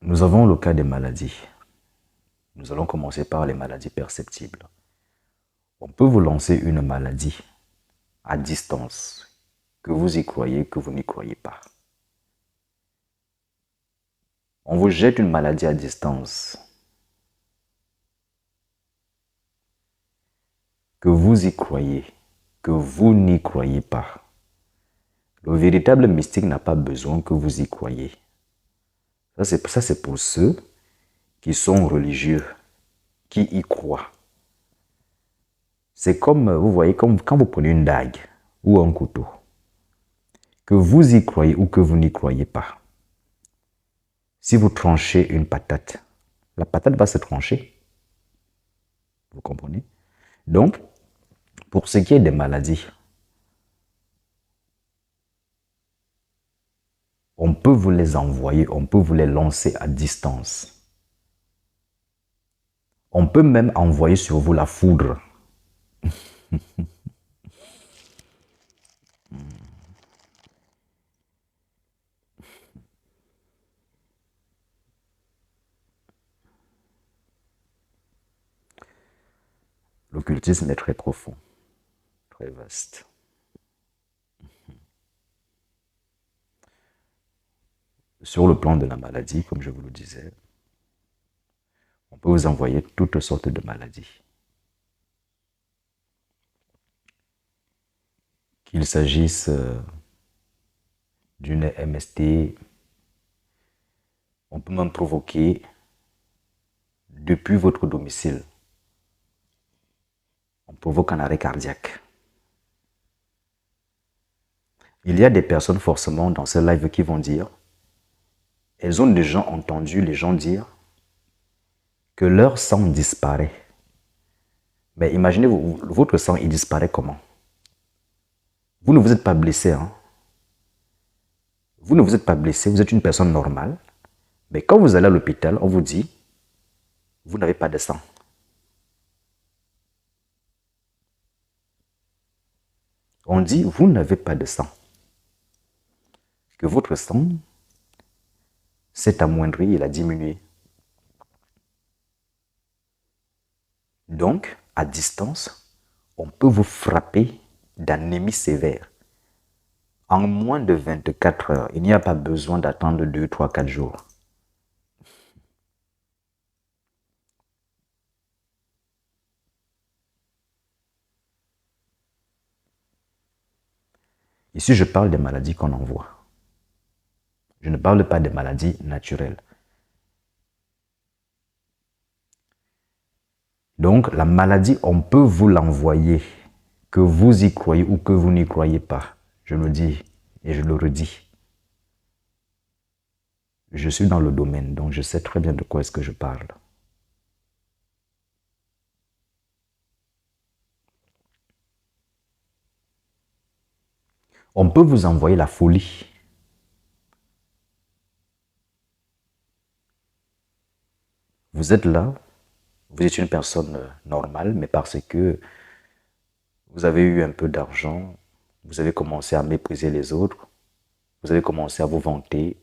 nous avons le cas des maladies. Nous allons commencer par les maladies perceptibles. On peut vous lancer une maladie à distance, que vous y croyez, que vous n'y croyez pas. On vous jette une maladie à distance, que vous y croyez, que vous n'y croyez pas. Le véritable mystique n'a pas besoin que vous y croyez. Ça, c'est pour ceux qui sont religieux, qui y croient. C'est comme, vous voyez, comme quand vous prenez une dague ou un couteau, que vous y croyez ou que vous n'y croyez pas. Si vous tranchez une patate, la patate va se trancher. Vous comprenez? Donc, pour ce qui est des maladies, on peut vous les envoyer, on peut vous les lancer à distance. On peut même envoyer sur vous la foudre. L'occultisme est très profond, très vaste. Sur le plan de la maladie, comme je vous le disais, on peut vous envoyer toutes sortes de maladies. Qu'il s'agisse d'une MST, on peut même provoquer depuis votre domicile. On provoque un arrêt cardiaque. Il y a des personnes forcément dans ce live qui vont dire, elles ont déjà entendu les gens dire que leur sang disparaît. Mais imaginez, votre sang, il disparaît comment? Vous ne vous êtes pas blessé, hein? Vous ne vous êtes pas blessé, vous êtes une personne normale. Mais quand vous allez à l'hôpital, on vous dit, vous n'avez pas de sang. On dit, vous n'avez pas de sang. Que votre sang s'est amoindri, il a diminué. Donc, à distance, on peut vous frapper d'anémie sévère. En moins de 24 heures, il n'y a pas besoin d'attendre 2, 3, 4 jours. Ici, je parle des maladies qu'on envoie. Je ne parle pas des maladies naturelles. Donc, la maladie, on peut vous l'envoyer, que vous y croyez ou que vous n'y croyez pas. Je le dis et je le redis. Je suis dans le domaine, donc je sais très bien de quoi est-ce que je parle. On peut vous envoyer la folie. Vous êtes là, vous êtes une personne normale, mais parce que vous avez eu un peu d'argent, vous avez commencé à mépriser les autres, vous avez commencé à vous vanter,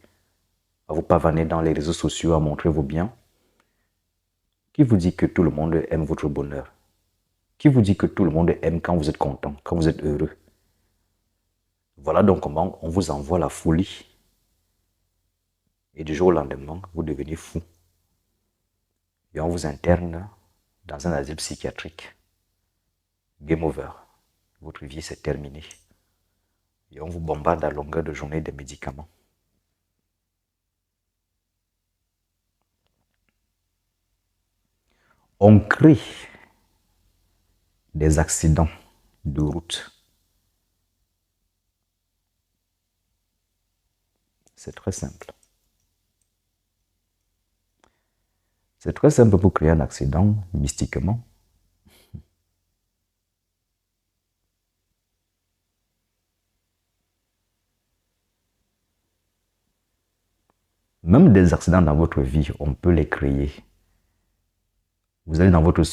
à vous pavaner dans les réseaux sociaux, à montrer vos biens. Qui vous dit que tout le monde aime votre bonheur? Qui vous dit que tout le monde aime quand vous êtes content, quand vous êtes heureux? Voilà donc comment on vous envoie la folie. Et du jour au lendemain, vous devenez fou. Et on vous interne dans un asile psychiatrique. Game over. Votre vie s'est terminée. Et on vous bombarde à longueur de journée des médicaments. On crée des accidents de route. C'est très simple. C'est très simple pour créer un accident mystiquement. Même des accidents dans votre vie, on peut les créer. Vous allez dans votre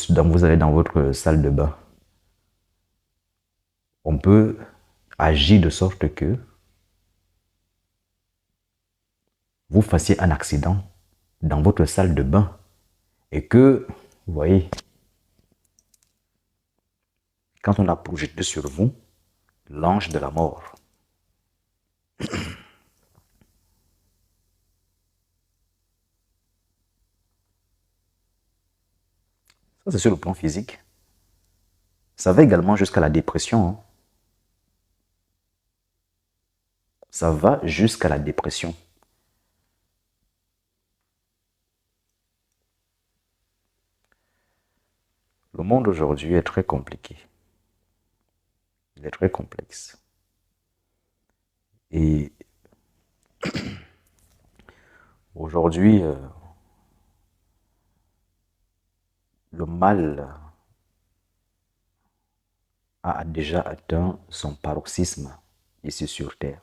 salle de bain. On peut agir de sorte que vous fassiez un accident dans votre salle de bain et que, vous voyez, quand on a projeté sur vous l'ange de la mort, ça c'est sur le plan physique. Ça va également jusqu'à la dépression. Hein. Ça va jusqu'à la dépression. Le monde aujourd'hui est très compliqué. Il est très complexe. Et aujourd'hui, le mal a déjà atteint son paroxysme ici sur Terre.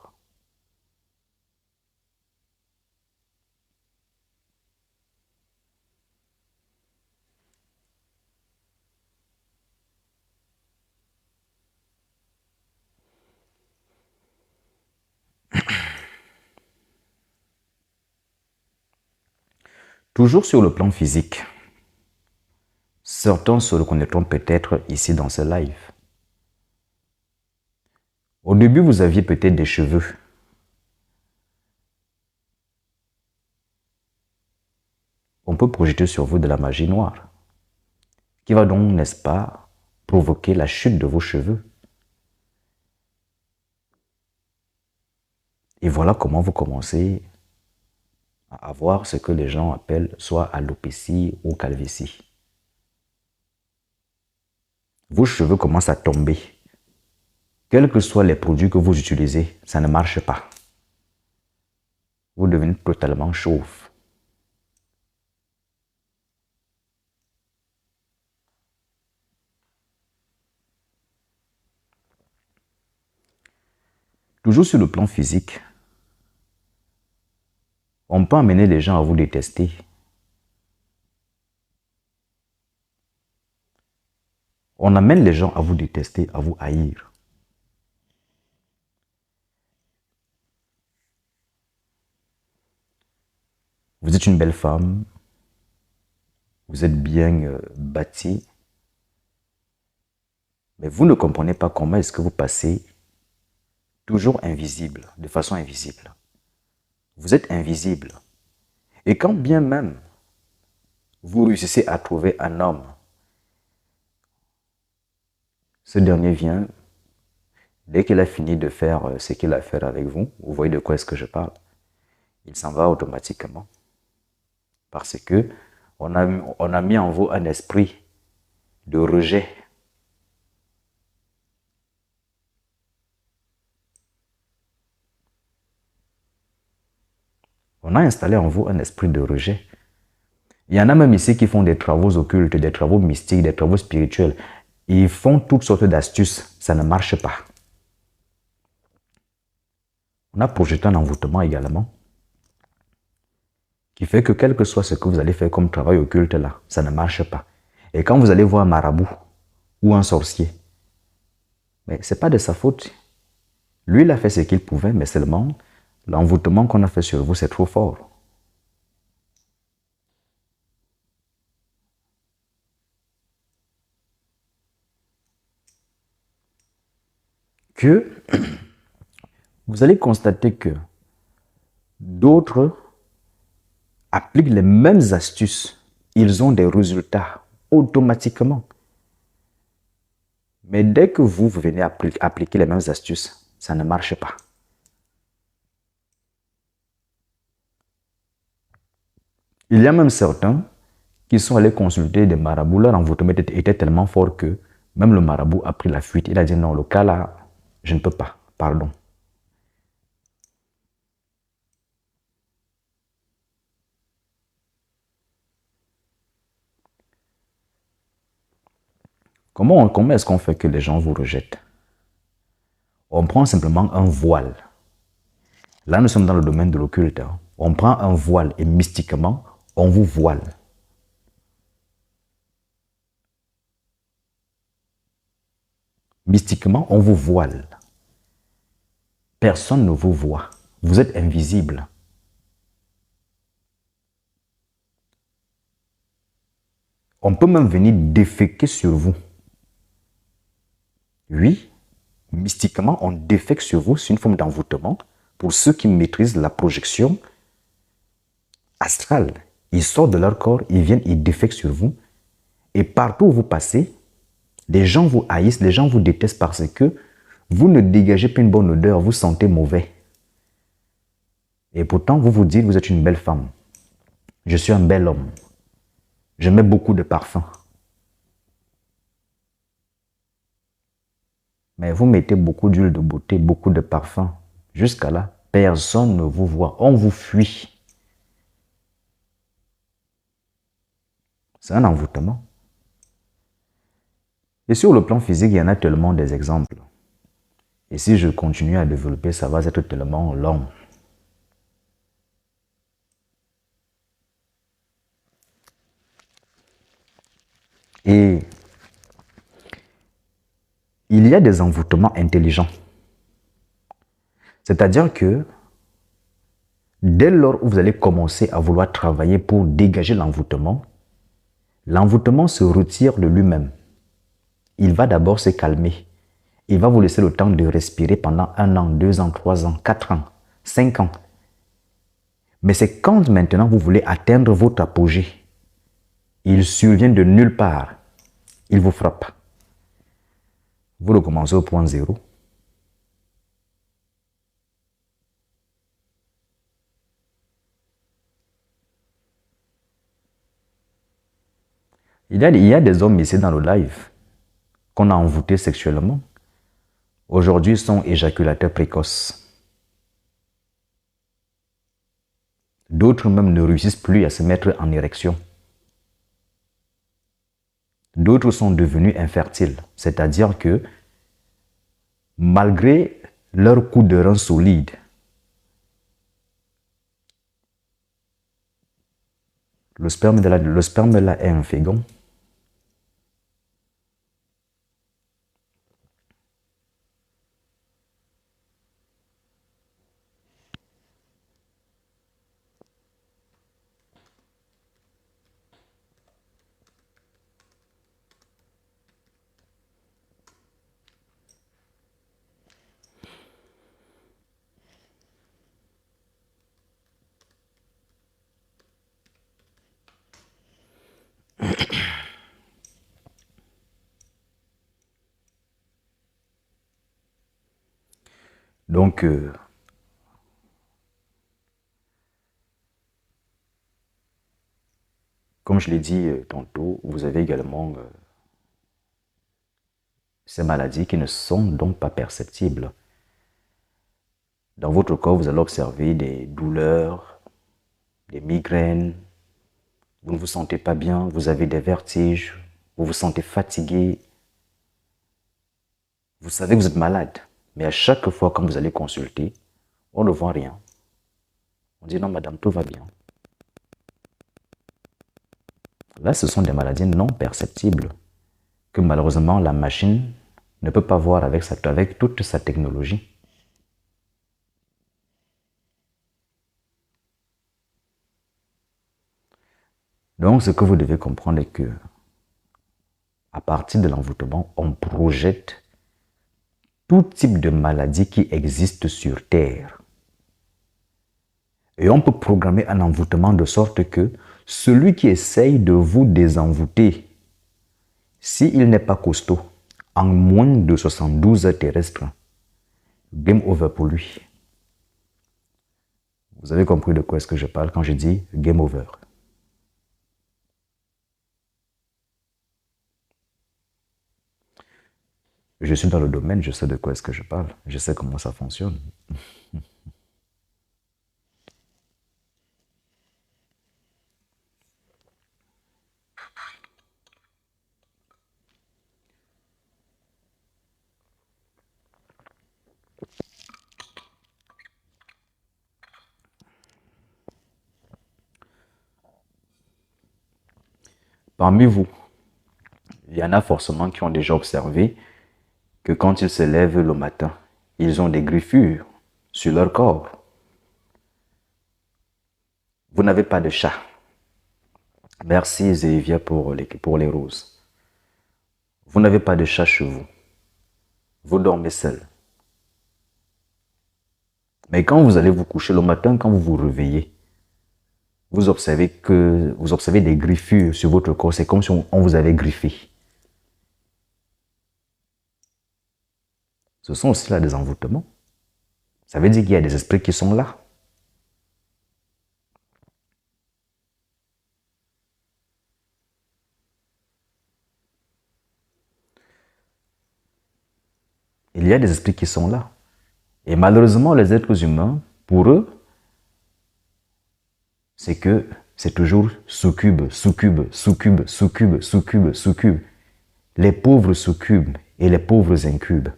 Toujours sur le plan physique, certains se reconnaîtront peut-être ici dans ce live. Au début, vous aviez peut-être des cheveux. On peut projeter sur vous de la magie noire, qui va donc, n'est-ce pas, provoquer la chute de vos cheveux. Et voilà comment vous commencez à avoir ce que les gens appellent soit alopécie ou calvitie. Vos cheveux commencent à tomber. Quels que soient les produits que vous utilisez, ça ne marche pas. Vous devenez totalement chauve. Toujours sur le plan physique, on peut amener les gens à vous détester. On amène les gens à vous détester, à vous haïr. Vous êtes une belle femme, vous êtes bien bâtie, mais vous ne comprenez pas comment est-ce que vous passez toujours invisible, de façon invisible. Vous êtes invisible. Et quand bien même vous réussissez à trouver un homme, ce dernier vient, dès qu'il a fini de faire ce qu'il a à faire avec vous, vous voyez de quoi est-ce que je parle, il s'en va automatiquement. Parce que on a mis en vous un esprit de rejet. On a installé en vous un esprit de rejet. Il y en a même ici qui font des travaux occultes, des travaux mystiques, des travaux spirituels. Ils font toutes sortes d'astuces. Ça ne marche pas. On a projeté un envoûtement également qui fait que quel que soit ce que vous allez faire comme travail occulte là, ça ne marche pas. Et quand vous allez voir un marabout ou un sorcier, mais ce n'est pas de sa faute. Lui, il a fait ce qu'il pouvait, mais seulement l'envoûtement qu'on a fait sur vous, c'est trop fort. Que vous allez constater que d'autres appliquent les mêmes astuces. Ils ont des résultats automatiquement. Mais dès que vous venez appliquer les mêmes astuces, ça ne marche pas. Il y a même certains qui sont allés consulter des marabouts. Leur envoûtement était tellement fort que même le marabout a pris la fuite. Il a dit non, le cas là, je ne peux pas, pardon. Comment est-ce qu'on fait que les gens vous rejettent? On prend simplement un voile. Là, nous sommes dans le domaine de l'occulte. On prend un voile et mystiquement, on vous voile. Mystiquement, on vous voile. Personne ne vous voit. Vous êtes invisible. On peut même venir déféquer sur vous. Oui, mystiquement, on défèque sur vous. C'est une forme d'envoûtement. Pour ceux qui maîtrisent la projection astrale, ils sortent de leur corps, ils viennent, ils défèquent sur vous. Et partout où vous passez, les gens vous haïssent, les gens vous détestent parce que vous ne dégagez pas une bonne odeur, vous sentez mauvais. Et pourtant, vous vous dites, vous êtes une belle femme. Je suis un bel homme. Je mets beaucoup de parfum. Mais vous mettez beaucoup d'huile de beauté, beaucoup de parfum. Jusqu'à là, personne ne vous voit. On vous fuit. C'est un envoûtement. Et sur le plan physique, il y en a tellement des exemples. Et si je continue à développer, ça va être tellement long. Et il y a des envoûtements intelligents. C'est-à-dire que dès lors où vous allez commencer à vouloir travailler pour dégager l'envoûtement se retire de lui-même. Il va d'abord se calmer. Il va vous laisser le temps de respirer pendant 1 an, 2 ans, 3 ans, 4 ans, 5 ans. Mais c'est quand maintenant vous voulez atteindre votre apogée, il survient de nulle part. Il vous frappe. Vous recommencez au point zéro. Il y a des hommes ici dans le live qu'on a envoûtés sexuellement. Aujourd'hui, ils sont éjaculateurs précoces. D'autres même ne réussissent plus à se mettre en érection. D'autres sont devenus infertiles. C'est-à-dire que malgré leur coup de rein solide, le sperme là est un fécond. Donc, comme je l'ai dit tantôt, vous avez également ces maladies qui ne sont donc pas perceptibles. Dans votre corps, vous allez observer des douleurs, des migraines, vous ne vous sentez pas bien, vous avez des vertiges, vous vous sentez fatigué. Vous savez que vous êtes malade, mais à chaque fois quand vous allez consulter, on ne voit rien. On dit non madame, tout va bien. Là, ce sont des maladies non perceptibles que malheureusement la machine ne peut pas voir avec toute sa technologie. Donc, ce que vous devez comprendre est que, à partir de l'envoûtement, on projette tout type de maladie qui existe sur Terre. Et on peut programmer un envoûtement de sorte que celui qui essaye de vous désenvoûter, s'il n'est pas costaud, en moins de 72 heures terrestres, game over pour lui. Vous avez compris de quoi est-ce que je parle quand je dis game over. Je suis dans le domaine, je sais de quoi est-ce que je parle. Je sais comment ça fonctionne. Parmi vous, il y en a forcément qui ont déjà observé que quand ils se lèvent le matin, ils ont des griffures sur leur corps. Vous n'avez pas de chat. Merci Zévia pour les roses. Vous n'avez pas de chat chez vous. Vous dormez seul. Mais quand vous allez vous coucher le matin, quand vous vous réveillez, vous observez des griffures sur votre corps. C'est comme si on vous avait griffé. Ce sont aussi là des envoûtements. Ça veut dire qu'il y a des esprits qui sont là. Il y a des esprits qui sont là. Et malheureusement, les êtres humains, pour eux, c'est que c'est toujours succube, succube, succube, succube, succube, succube. Les pauvres succubes et les pauvres incubes.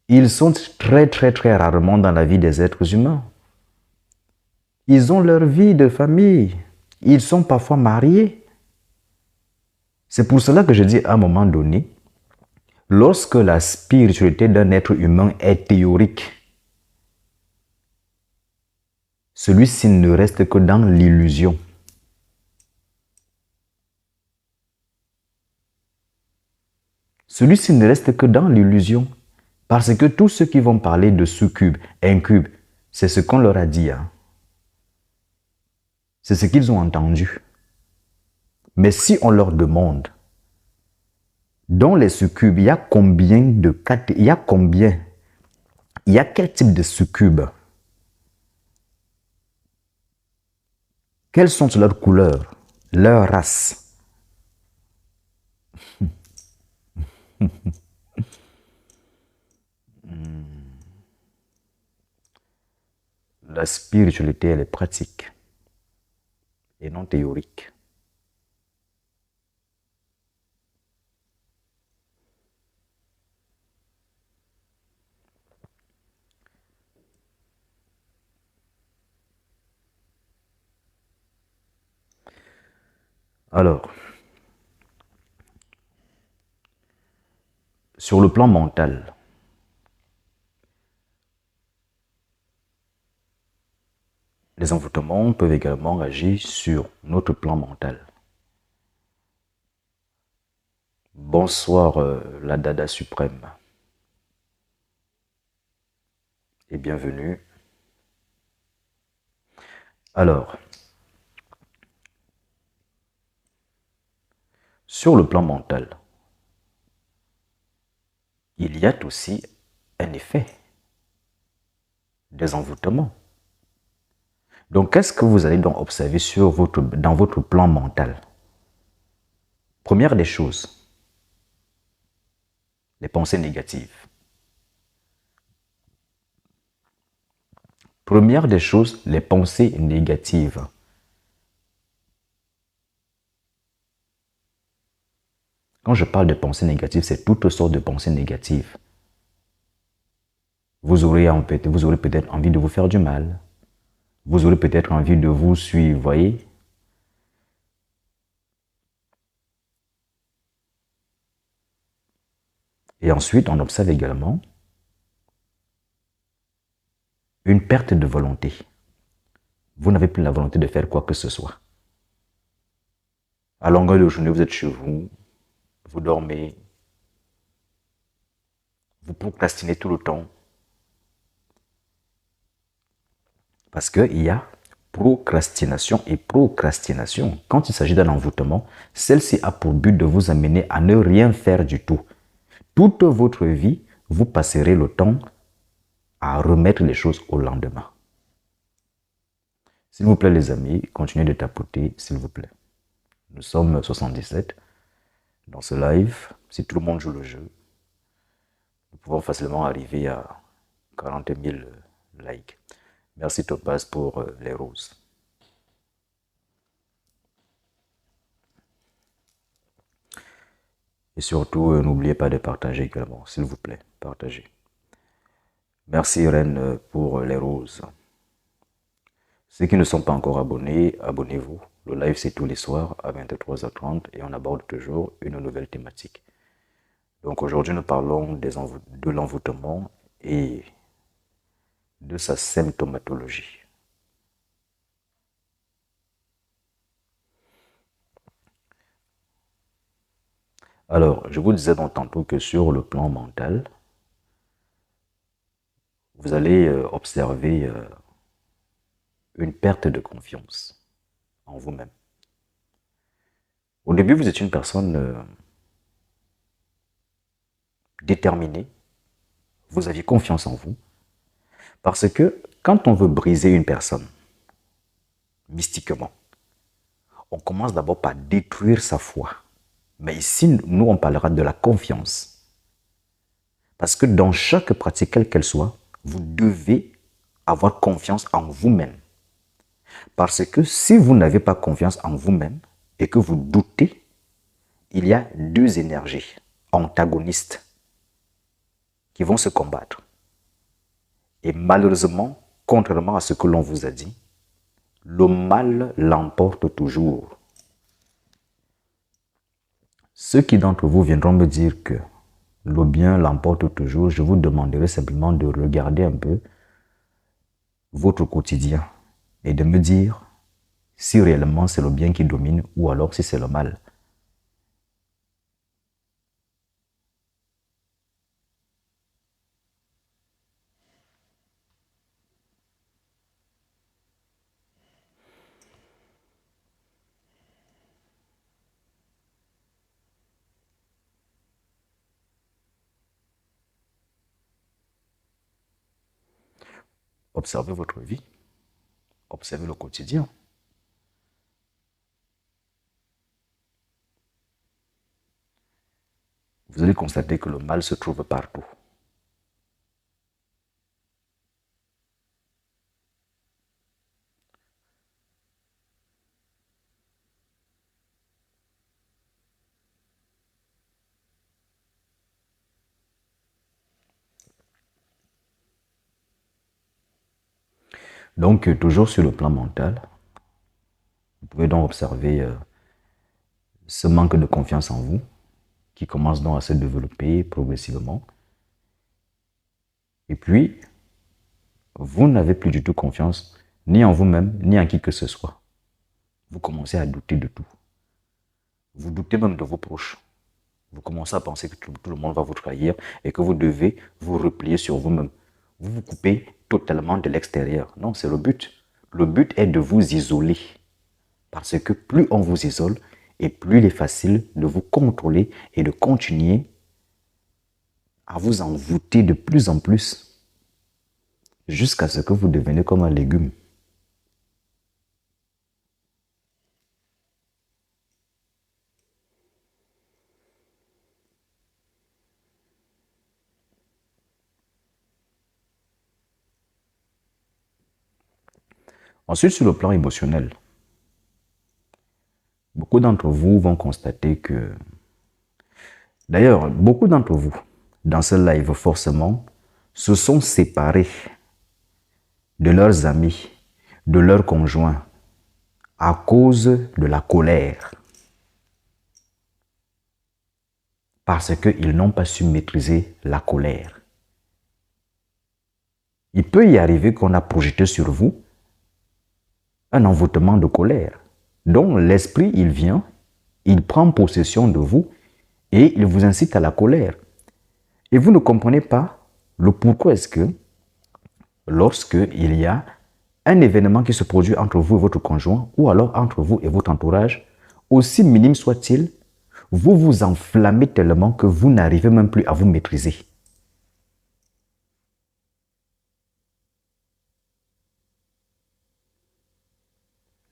Ils sont très très très rarement dans la vie des êtres humains. Ils ont leur vie de famille. Ils sont parfois mariés. C'est pour cela que je dis à un moment donné, lorsque la spiritualité d'un être humain est théorique, celui-ci ne reste que dans l'illusion. Celui-ci ne reste que dans l'illusion. Parce que tous ceux qui vont parler de succube, incube, c'est ce qu'on leur a dit. Hein. C'est ce qu'ils ont entendu. Mais si on leur demande, dans les succubes, il y a combien de cas, il y a combien, il y a quel type de succube? Quelles sont leurs couleurs, leurs races? La spiritualité, elle est pratique et non théorique. Alors, sur le plan mental, les envoûtements peuvent également agir sur notre plan mental. Bonsoir la Dada suprême et bienvenue. Alors, sur le plan mental, il y a aussi un effet des envoûtements. Donc, qu'est-ce que vous allez donc observer dans votre plan mental? Première des choses, les pensées négatives. Première des choses, les pensées négatives. Quand je parle de pensées négatives, c'est toutes sortes de pensées négatives. Vous aurez peut-être envie de vous faire du mal. Vous aurez peut-être envie de vous suivre, voyez. Et ensuite, on observe également une perte de volonté. Vous n'avez plus la volonté de faire quoi que ce soit. À longueur de journée, vous êtes chez vous, vous dormez, vous procrastinez tout le temps. Parce qu'il y a procrastination et procrastination. Quand il s'agit d'un envoûtement, celle-ci a pour but de vous amener à ne rien faire du tout. Toute votre vie, vous passerez le temps à remettre les choses au lendemain. S'il vous plaît les amis, continuez de tapoter, s'il vous plaît. Nous sommes 77 dans ce live. Si tout le monde joue le jeu, nous pouvons facilement arriver à 40 000 likes. Merci Topaz pour les roses. Et surtout, n'oubliez pas de partager également, s'il vous plaît, partagez. Merci Irène pour les roses. Ceux qui ne sont pas encore abonnés, abonnez-vous. Le live c'est tous les soirs à 23h30 et on aborde toujours une nouvelle thématique. Donc aujourd'hui nous parlons de l'envoûtement et de sa symptomatologie. Alors, je vous disais donc tantôt que sur le plan mental, vous allez observer une perte de confiance en vous-même. Au début, vous êtes une personne déterminée, vous aviez confiance en vous, parce que quand on veut briser une personne, mystiquement, on commence d'abord par détruire sa foi. Mais ici, nous, on parlera de la confiance. Parce que dans chaque pratique, quelle qu'elle soit, vous devez avoir confiance en vous-même. Parce que si vous n'avez pas confiance en vous-même et que vous doutez, il y a deux énergies antagonistes qui vont se combattre. Et malheureusement, contrairement à ce que l'on vous a dit, le mal l'emporte toujours. Ceux qui d'entre vous viendront me dire que le bien l'emporte toujours, je vous demanderai simplement de regarder un peu votre quotidien et de me dire si réellement c'est le bien qui domine ou alors si c'est le mal. Observez votre vie, observez le quotidien. Vous allez constater que le mal se trouve partout. Donc, toujours sur le plan mental, vous pouvez donc observer ce manque de confiance en vous qui commence donc à se développer progressivement. Et puis, vous n'avez plus du tout confiance ni en vous-même, ni en qui que ce soit. Vous commencez à douter de tout. Vous doutez même de vos proches. Vous commencez à penser que tout le monde va vous trahir et que vous devez vous replier sur vous-même. Vous vous coupez totalement de l'extérieur. Non, c'est le but. Le but est de vous isoler. Parce que plus on vous isole, et plus il est facile de vous contrôler et de continuer à vous envoûter de plus en plus jusqu'à ce que vous devenez comme un légume. Ensuite, sur le plan émotionnel, beaucoup d'entre vous vont constater que... D'ailleurs, beaucoup d'entre vous, dans ce live, forcément, se sont séparés de leurs amis, de leurs conjoints, à cause de la colère. parce qu'ils n'ont pas su maîtriser la colère. Il peut y arriver qu'on a projeté sur vous un envoûtement de colère. Donc l'esprit, il vient, il prend possession de vous et il vous incite à la colère. Et vous ne comprenez pas le pourquoi est-ce que lorsque il y a un événement qui se produit entre vous et votre conjoint ou alors entre vous et votre entourage, aussi minime soit-il, vous vous enflammez tellement que vous n'arrivez même plus à vous maîtriser.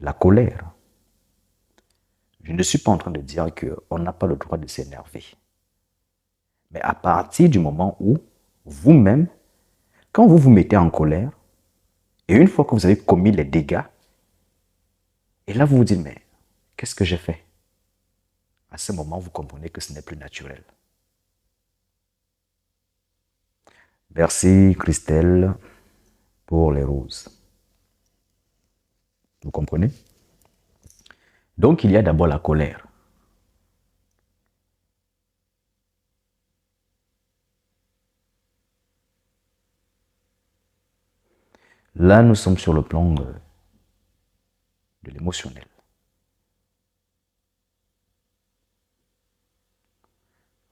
La colère. Je ne suis pas en train de dire qu'on n'a pas le droit de s'énerver. Mais à partir du moment où vous-même, quand vous vous mettez en colère, et une fois que vous avez commis les dégâts, et là vous vous dites, mais qu'est-ce que j'ai fait? À ce moment, vous comprenez que ce n'est plus naturel. Merci Christelle pour les roses. Vous comprenez? Donc il y a d'abord la colère. Là, nous sommes sur le plan de l'émotionnel.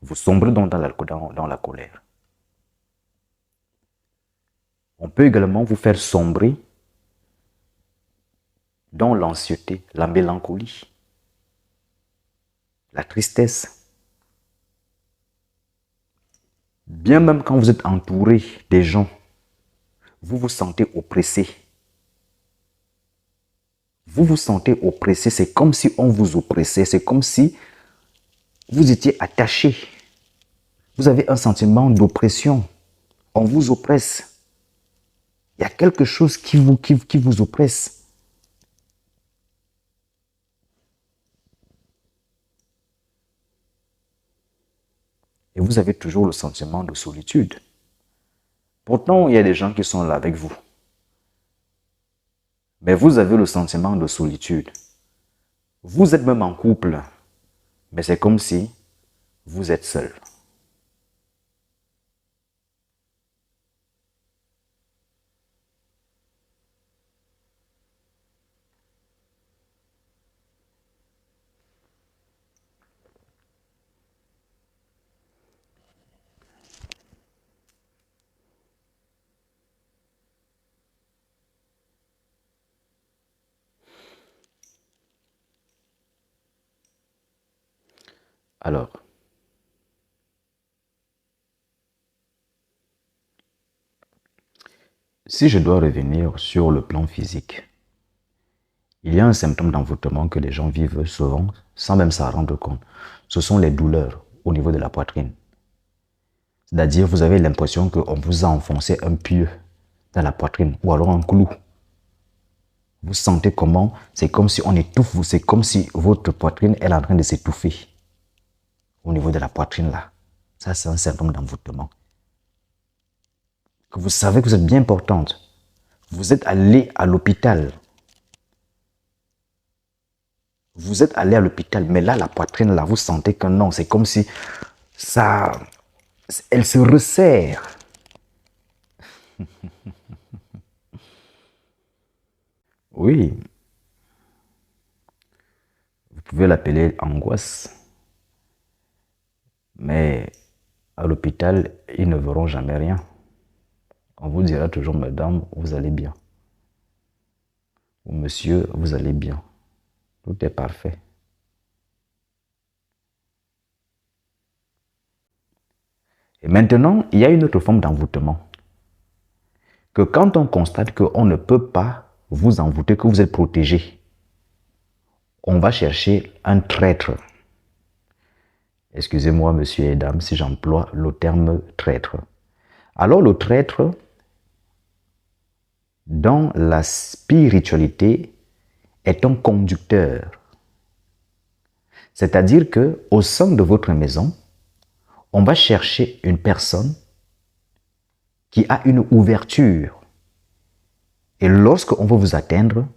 Vous sombrez donc dans la colère. On peut également vous faire sombrer dans l'anxiété, la mélancolie, la tristesse. Bien même quand vous êtes entouré des gens, vous vous sentez oppressé. Vous vous sentez oppressé, c'est comme si on vous oppressait, c'est comme si vous étiez attaché. Vous avez un sentiment d'oppression. On vous oppresse. Il y a quelque chose qui vous oppresse. Et vous avez toujours le sentiment de solitude. Pourtant, il y a des gens qui sont là avec vous. Mais vous avez le sentiment de solitude. Vous êtes même en couple, mais c'est comme si vous êtes seul. Alors, si je dois revenir sur le plan physique, il y a un symptôme d'envoûtement que les gens vivent souvent sans même s'en rendre compte. Ce sont les douleurs au niveau de la poitrine. C'est-à-dire, vous avez l'impression qu'on vous a enfoncé un pieu dans la poitrine ou alors un clou. Vous sentez comment? C'est comme si on étouffe, c'est comme si votre poitrine est en train de s'étouffer. Au niveau de la poitrine là. Ça, c'est un symptôme d'envoûtement. Que vous savez que vous êtes bien importante. Vous êtes allé à l'hôpital. Vous êtes allé à l'hôpital, mais là, la poitrine là, vous sentez que non, c'est comme si ça... Elle se resserre. Oui. Vous pouvez l'appeler angoisse. Mais à l'hôpital, ils ne verront jamais rien. On vous dira toujours, madame, vous allez bien. Ou monsieur, vous allez bien. Tout est parfait. Et maintenant, il y a une autre forme d'envoûtement. Que quand on constate qu'on ne peut pas vous envoûter, que vous êtes protégé, on va chercher un traître. Excusez-moi, monsieur et dames, si j'emploie le terme traître. Alors, le traître, dans la spiritualité, est un conducteur. C'est-à-dire qu'au sein de votre maison, on va chercher une personne qui a une ouverture. Et lorsqu'on veut vous atteindre,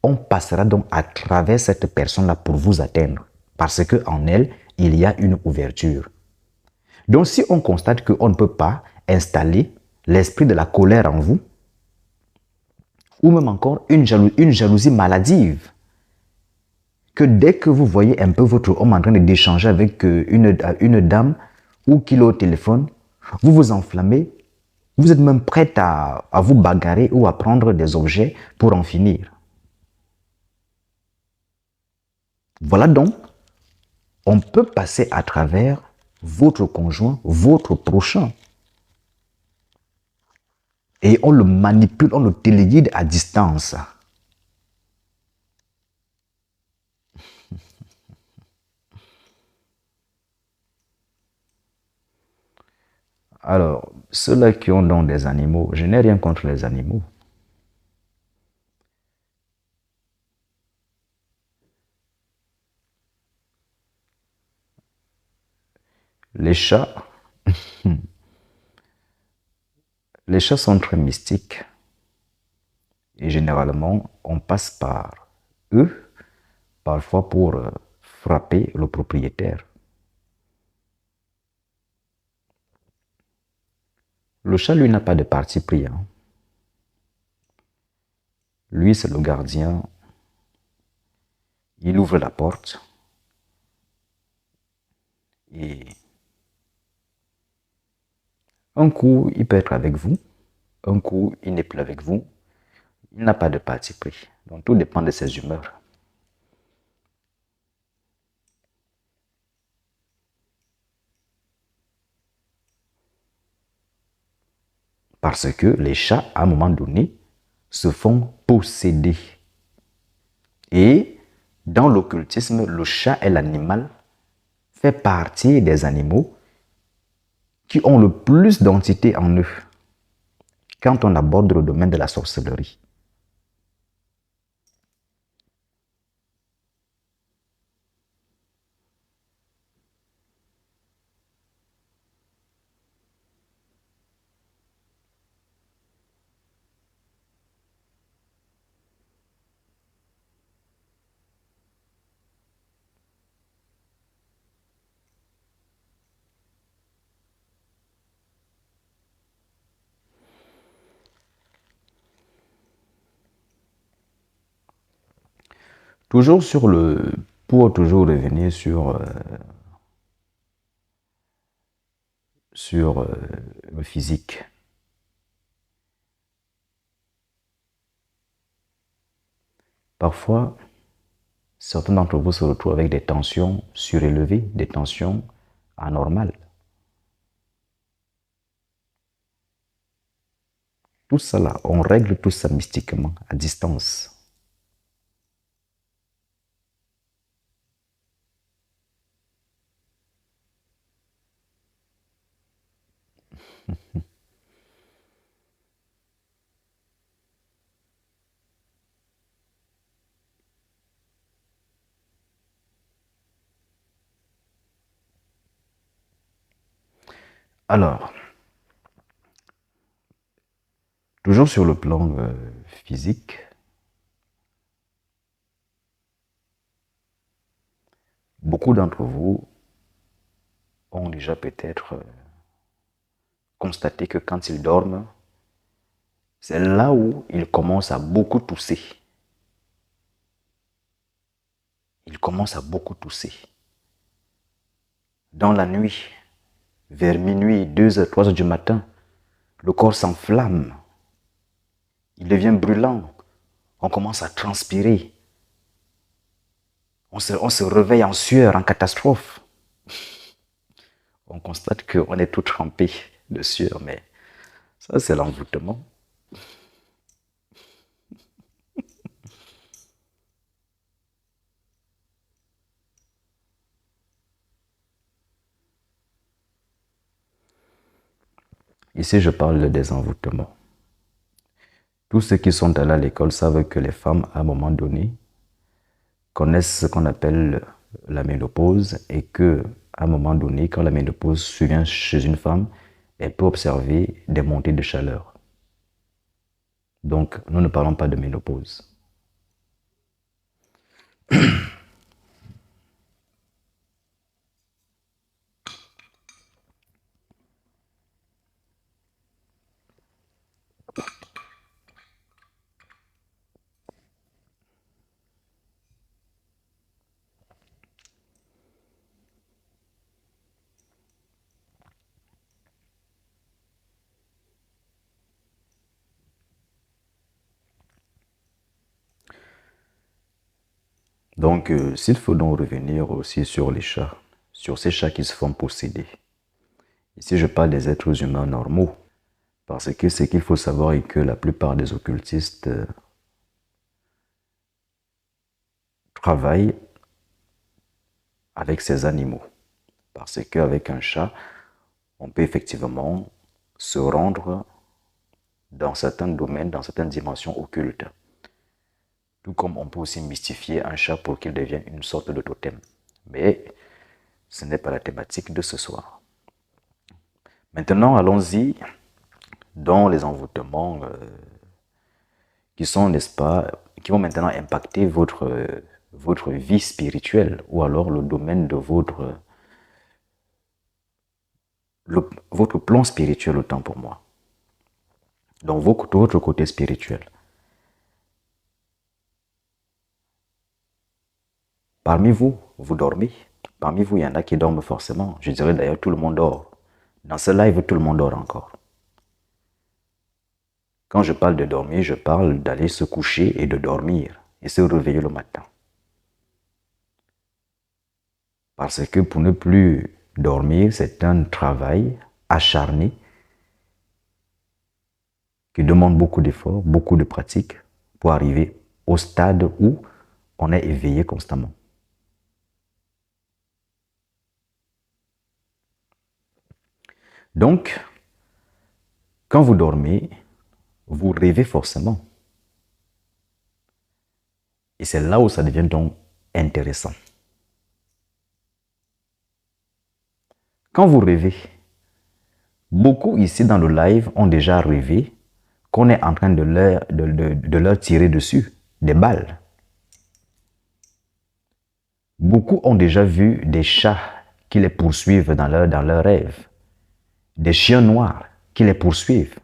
on passera donc à travers cette personne-là pour vous atteindre. Parce qu'en elle, il y a une ouverture. Donc, si on constate qu'on ne peut pas installer l'esprit de la colère en vous, ou même encore une jalousie maladive, que dès que vous voyez un peu votre homme en train d'échanger avec une dame ou qu'il est au téléphone, vous vous enflammez, vous êtes même prête à vous bagarrer ou à prendre des objets pour en finir. Voilà donc, on peut passer à travers votre conjoint, votre prochain. Et on le manipule, on le téléguide à distance. Alors, ceux-là qui ont donc des animaux, je n'ai rien contre les animaux. Les chats, les chats sont très mystiques. Et généralement, on passe par eux, parfois pour frapper le propriétaire. Le chat, lui, n'a pas de parti pris. Hein. Lui, c'est le gardien. Il ouvre la porte. Et un coup, il peut être avec vous. Un coup, il n'est plus avec vous. Il n'a pas de parti pris. Donc, tout dépend de ses humeurs. Parce que les chats, à un moment donné, se font posséder. Et dans l'occultisme, le chat est l'animal, fait partie des animaux qui ont le plus d'entités en eux quand on aborde le domaine de la sorcellerie. Toujours pour toujours revenir sur le physique. Parfois, certains d'entre vous se retrouvent avec des tensions surélevées, des tensions anormales. Tout ça là, on règle tout ça mystiquement, à distance. Alors, toujours sur le plan physique, beaucoup d'entre vous ont déjà peut-être constaté que quand ils dorment, c'est là où ils commencent à beaucoup tousser. Ils commencent à beaucoup tousser. Dans la nuit, vers minuit, 2h, 3h du matin, le corps s'enflamme. Il devient brûlant. On commence à transpirer. On se réveille en sueur, en catastrophe. On constate qu'on est tout trempé de sueur, mais ça, c'est l'envoûtement. Ici, je parle de désenvoûtement. Tous ceux qui sont allés à l'école savent que les femmes, à un moment donné, connaissent ce qu'on appelle la ménopause et que, à un moment donné, quand la ménopause survient chez une femme, elle peut observer des montées de chaleur. Donc, nous ne parlons pas de ménopause. Donc, s'il faut donc revenir aussi sur les chats, sur ces chats qui se font posséder. Ici, je parle des êtres humains normaux, parce que ce qu'il faut savoir est que la plupart des occultistes travaillent avec ces animaux. Parce qu'avec un chat, on peut effectivement se rendre dans certains domaines, dans certaines dimensions occultes. Tout comme on peut aussi mystifier un chat pour qu'il devienne une sorte de totem. Mais ce n'est pas la thématique de ce soir. Maintenant, allons-y dans les envoûtements qui sont, n'est-ce pas, qui vont maintenant impacter votre vie spirituelle ou alors le domaine de votre plan spirituel autant pour moi. Donc votre côté spirituel. Parmi vous, vous dormez. Parmi vous, il y en a qui dorment forcément. Je dirais d'ailleurs tout le monde dort. Dans ce live, tout le monde dort encore. Quand je parle de dormir, je parle d'aller se coucher et de dormir et se réveiller le matin. Parce que pour ne plus dormir, c'est un travail acharné qui demande beaucoup d'efforts, beaucoup de pratique pour arriver au stade où on est éveillé constamment. Donc, quand vous dormez, vous rêvez forcément. Et c'est là où ça devient donc intéressant. Quand vous rêvez, beaucoup ici dans le live ont déjà rêvé qu'on est en train de leur tirer dessus des balles. Beaucoup ont déjà vu des chats qui les poursuivent dans leurs rêves. Des chiens noirs qui les poursuivent.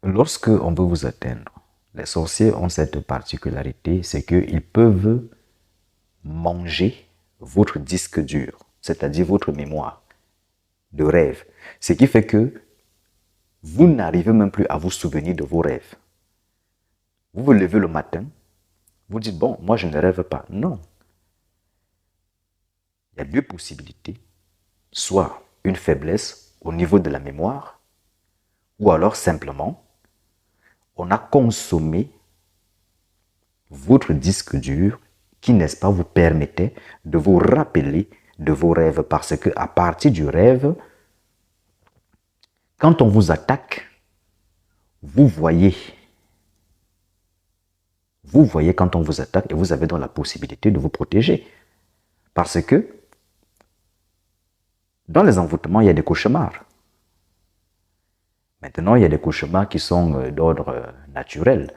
Lorsque on veut vous atteindre, les sorciers ont cette particularité, c'est qu'ils peuvent manger votre disque dur, c'est-à-dire votre mémoire de rêve. Ce qui fait que vous n'arrivez même plus à vous souvenir de vos rêves. Vous vous levez le matin, vous dites, bon, moi je ne rêve pas. Non. Il y a deux possibilités. Soit une faiblesse au niveau de la mémoire, ou alors simplement, on a consommé votre disque dur qui, n'est-ce pas, vous permettait de vous rappeler de vos rêves. Parce qu'à partir du rêve, quand on vous attaque, vous voyez quand on vous attaque et vous avez donc la possibilité de vous protéger. Parce que dans les envoûtements, il y a des cauchemars. Maintenant, il y a des cauchemars qui sont d'ordre naturel.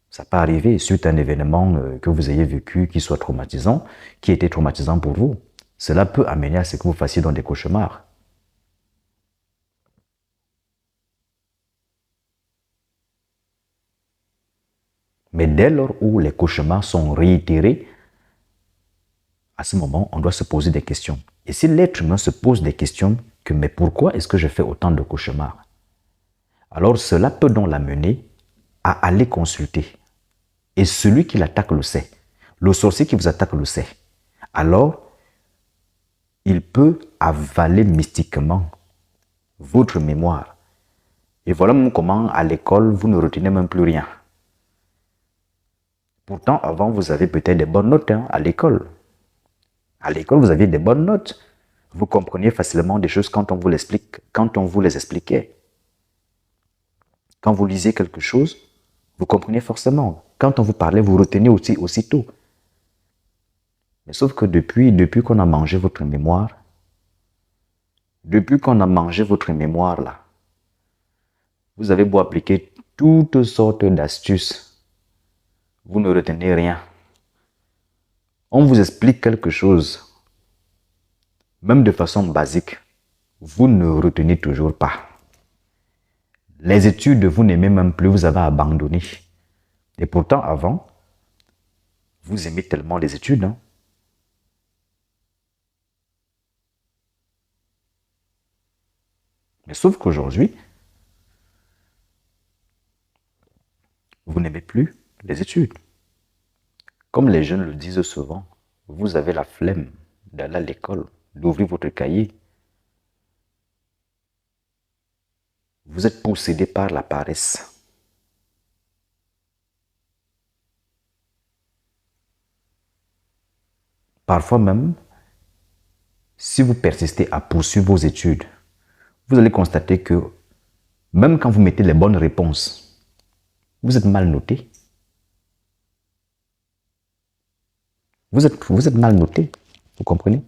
Ça peut arriver suite à un événement que vous ayez vécu qui soit traumatisant, qui était traumatisant pour vous. Cela peut amener à ce que vous fassiez dans des cauchemars. Mais dès lors où les cauchemars sont réitérés, à ce moment, on doit se poser des questions. Et si l'être humain se pose des questions, mais pourquoi est-ce que je fais autant de cauchemars? Alors cela peut donc l'amener à aller consulter. Et celui qui l'attaque le sait. Le sorcier qui vous attaque le sait. Alors, il peut avaler mystiquement votre mémoire. Et voilà comment à l'école, vous ne retenez même plus rien. Pourtant, avant, vous avez peut-être des bonnes notes à l'école. À l'école, vous aviez des bonnes notes. Vous compreniez facilement des choses quand on vous l'explique, quand on vous les expliquait. Quand vous lisez quelque chose, vous comprenez forcément. Quand on vous parlait, vous retenez aussi aussitôt. Mais sauf que depuis qu'on a mangé votre mémoire, là, vous avez beau appliquer toutes sortes d'astuces, vous ne retenez rien. On vous explique quelque chose, même de façon basique, vous ne retenez toujours pas. Les études, vous n'aimez même plus, vous avez abandonné. Et pourtant, avant, Vous aimez tellement les études, hein? Mais sauf qu'aujourd'hui, vous n'aimez plus les études. Comme les jeunes le disent souvent, vous avez la flemme d'aller à l'école, d'ouvrir votre cahier. Vous êtes possédé par la paresse. Parfois même, si vous persistez à poursuivre vos études, vous allez constater que même quand vous mettez les bonnes réponses, vous êtes mal noté. Vous êtes mal noté. Vous comprenez?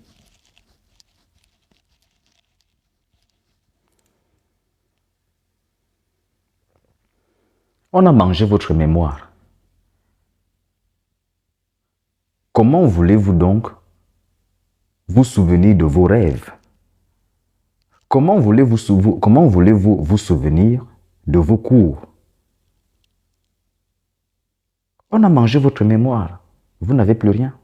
On a mangé votre mémoire. Comment voulez-vous donc vous souvenir de vos rêves? Comment voulez-vous vous souvenir de vos cours? On a mangé votre mémoire. Vous n'avez plus rien.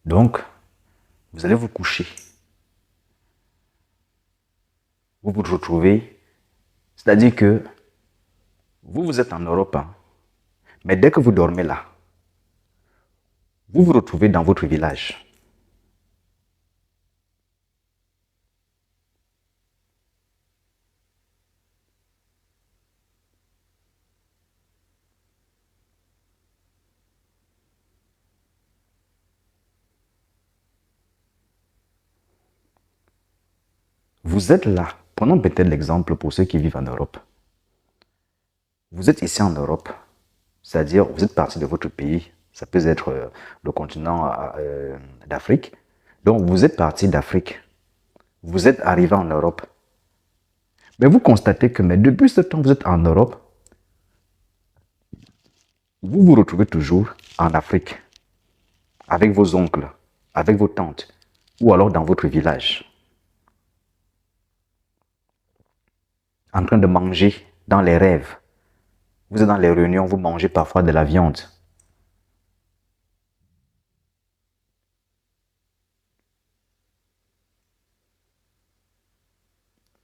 Donc, vous allez vous coucher. Vous vous retrouvez. C'est-à-dire que vous êtes en Europe, hein, mais dès que vous dormez là, vous vous retrouvez dans votre village. Vous êtes là. Prenons peut-être l'exemple pour ceux qui vivent en Europe. Vous êtes ici en Europe, c'est-à-dire vous êtes parti de votre pays, ça peut être le continent d'Afrique. Donc vous êtes parti d'Afrique, vous êtes arrivé en Europe. Mais vous constatez que mais depuis ce temps vous êtes en Europe, vous vous retrouvez toujours en Afrique, avec vos oncles, avec vos tantes, ou alors dans votre village, en train de manger dans les rêves. Vous êtes dans les réunions, vous mangez parfois de la viande.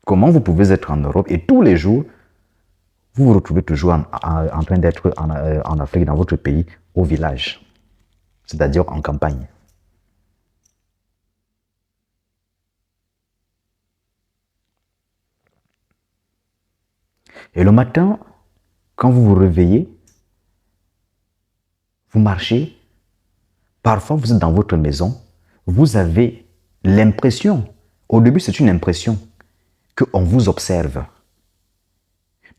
Comment vous pouvez être en Europe et tous les jours, vous vous retrouvez toujours en train d'être en Afrique, dans votre pays, au village, c'est-à-dire en campagne. Et le matin, quand vous vous réveillez, vous marchez, parfois vous êtes dans votre maison, vous avez l'impression, au début c'est une impression, qu'on vous observe.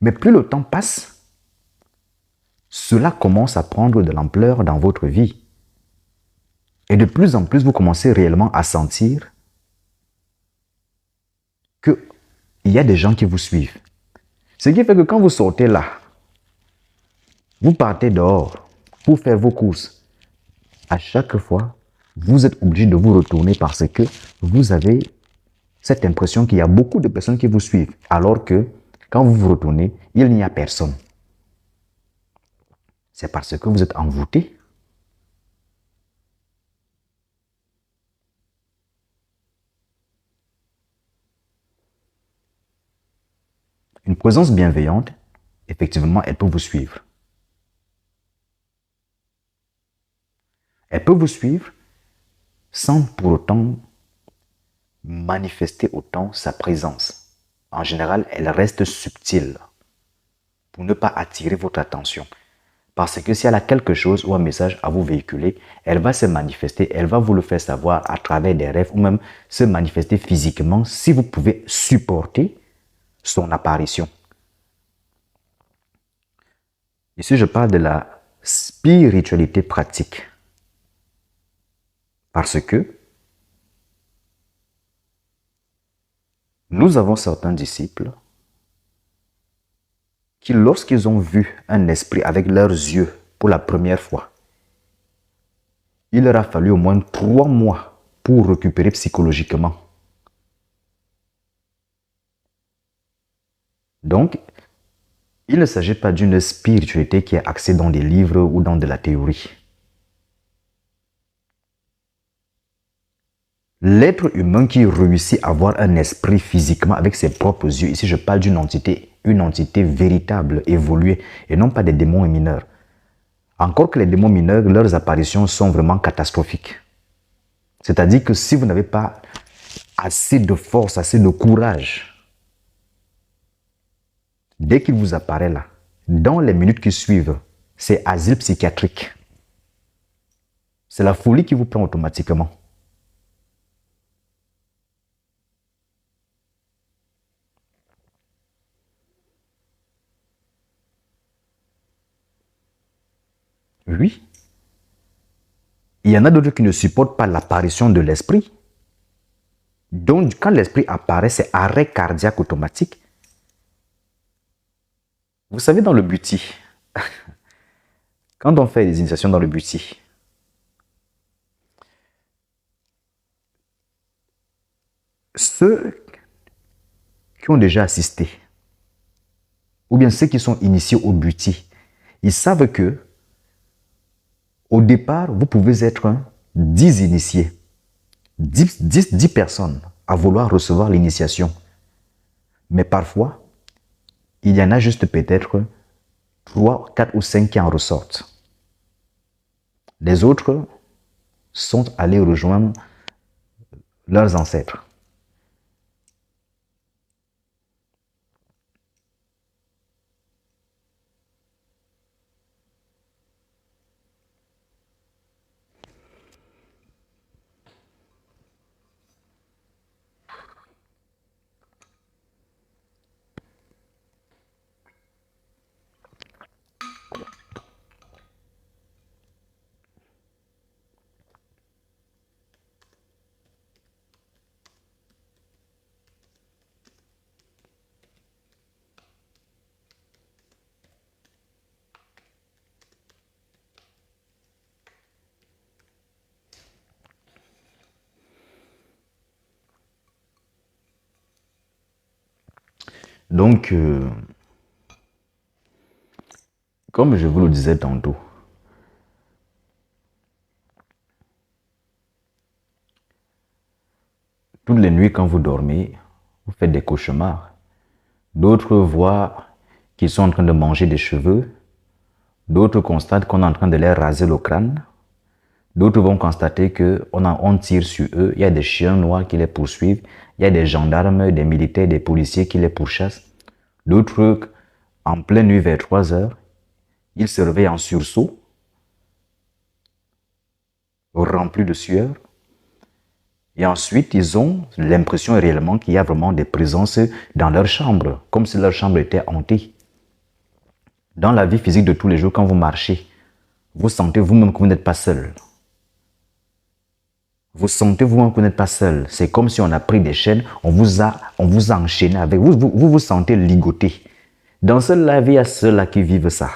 Mais plus le temps passe, cela commence à prendre de l'ampleur dans votre vie. Et de plus en plus, vous commencez réellement à sentir qu'il y a des gens qui vous suivent. Ce qui fait que quand vous sortez là, vous partez dehors pour faire vos courses. À chaque fois, vous êtes obligé de vous retourner parce que vous avez cette impression qu'il y a beaucoup de personnes qui vous suivent. Alors que quand vous vous retournez, il n'y a personne. C'est parce que vous êtes envoûté. Une présence bienveillante, effectivement, elle peut vous suivre. Elle peut vous suivre sans pour autant manifester autant sa présence. En général, elle reste subtile pour ne pas attirer votre attention. Parce que si elle a quelque chose ou un message à vous véhiculer, elle va se manifester, elle va vous le faire savoir à travers des rêves ou même se manifester physiquement si vous pouvez supporter son apparition. Ici, je parle de la spiritualité pratique. Parce que nous avons certains disciples qui, lorsqu'ils ont vu un esprit avec leurs yeux pour la première fois, il leur a fallu au moins 3 mois pour récupérer psychologiquement. Donc, il ne s'agit pas d'une spiritualité qui est axée dans des livres ou dans de la théorie. L'être humain qui réussit à avoir un esprit physiquement avec ses propres yeux, ici je parle d'une entité, une entité véritable, évoluée, et non pas des démons mineurs. Encore que les démons mineurs, leurs apparitions sont vraiment catastrophiques. C'est-à-dire que si vous n'avez pas assez de force, assez de courage, dès qu'il vous apparaît là, dans les minutes qui suivent, c'est asile psychiatrique. C'est la folie qui vous prend automatiquement. Oui. Il y en a d'autres qui ne supportent pas l'apparition de l'esprit. Donc, quand l'esprit apparaît, c'est arrêt cardiaque automatique. Vous savez, dans le buti, quand on fait des initiations dans le buti, ceux qui ont déjà assisté, ou bien ceux qui sont initiés au buti, ils savent que au départ, vous pouvez être 10 initiés, 10 personnes à vouloir recevoir l'initiation. Mais parfois, il y en a juste peut-être 3, 4 ou 5 qui en ressortent. Les autres sont allés rejoindre leurs ancêtres. Donc, comme je vous le disais tantôt, toutes les nuits quand vous dormez, vous faites des cauchemars. D'autres voient qu'ils sont en train de manger des cheveux. D'autres constatent qu'on est en train de leur raser le crâne. D'autres vont constater qu'on tire sur eux. Il y a des chiens noirs qui les poursuivent. Il y a des gendarmes, des militaires, des policiers qui les pourchassent. D'autres, en pleine nuit vers 3 heures, ils se réveillent en sursaut, remplis de sueur. Et ensuite, ils ont l'impression réellement qu'il y a vraiment des présences dans leur chambre, comme si leur chambre était hantée. Dans la vie physique de tous les jours, quand vous marchez, vous sentez vous-même que vous n'êtes pas seul. Vous sentez vous-même que vous n'êtes pas seul. C'est comme si on a pris des chaînes, on vous a enchaîné avec. Vous sentez ligoté. Dans celle-là, il y a ceux-là qui vivent ça.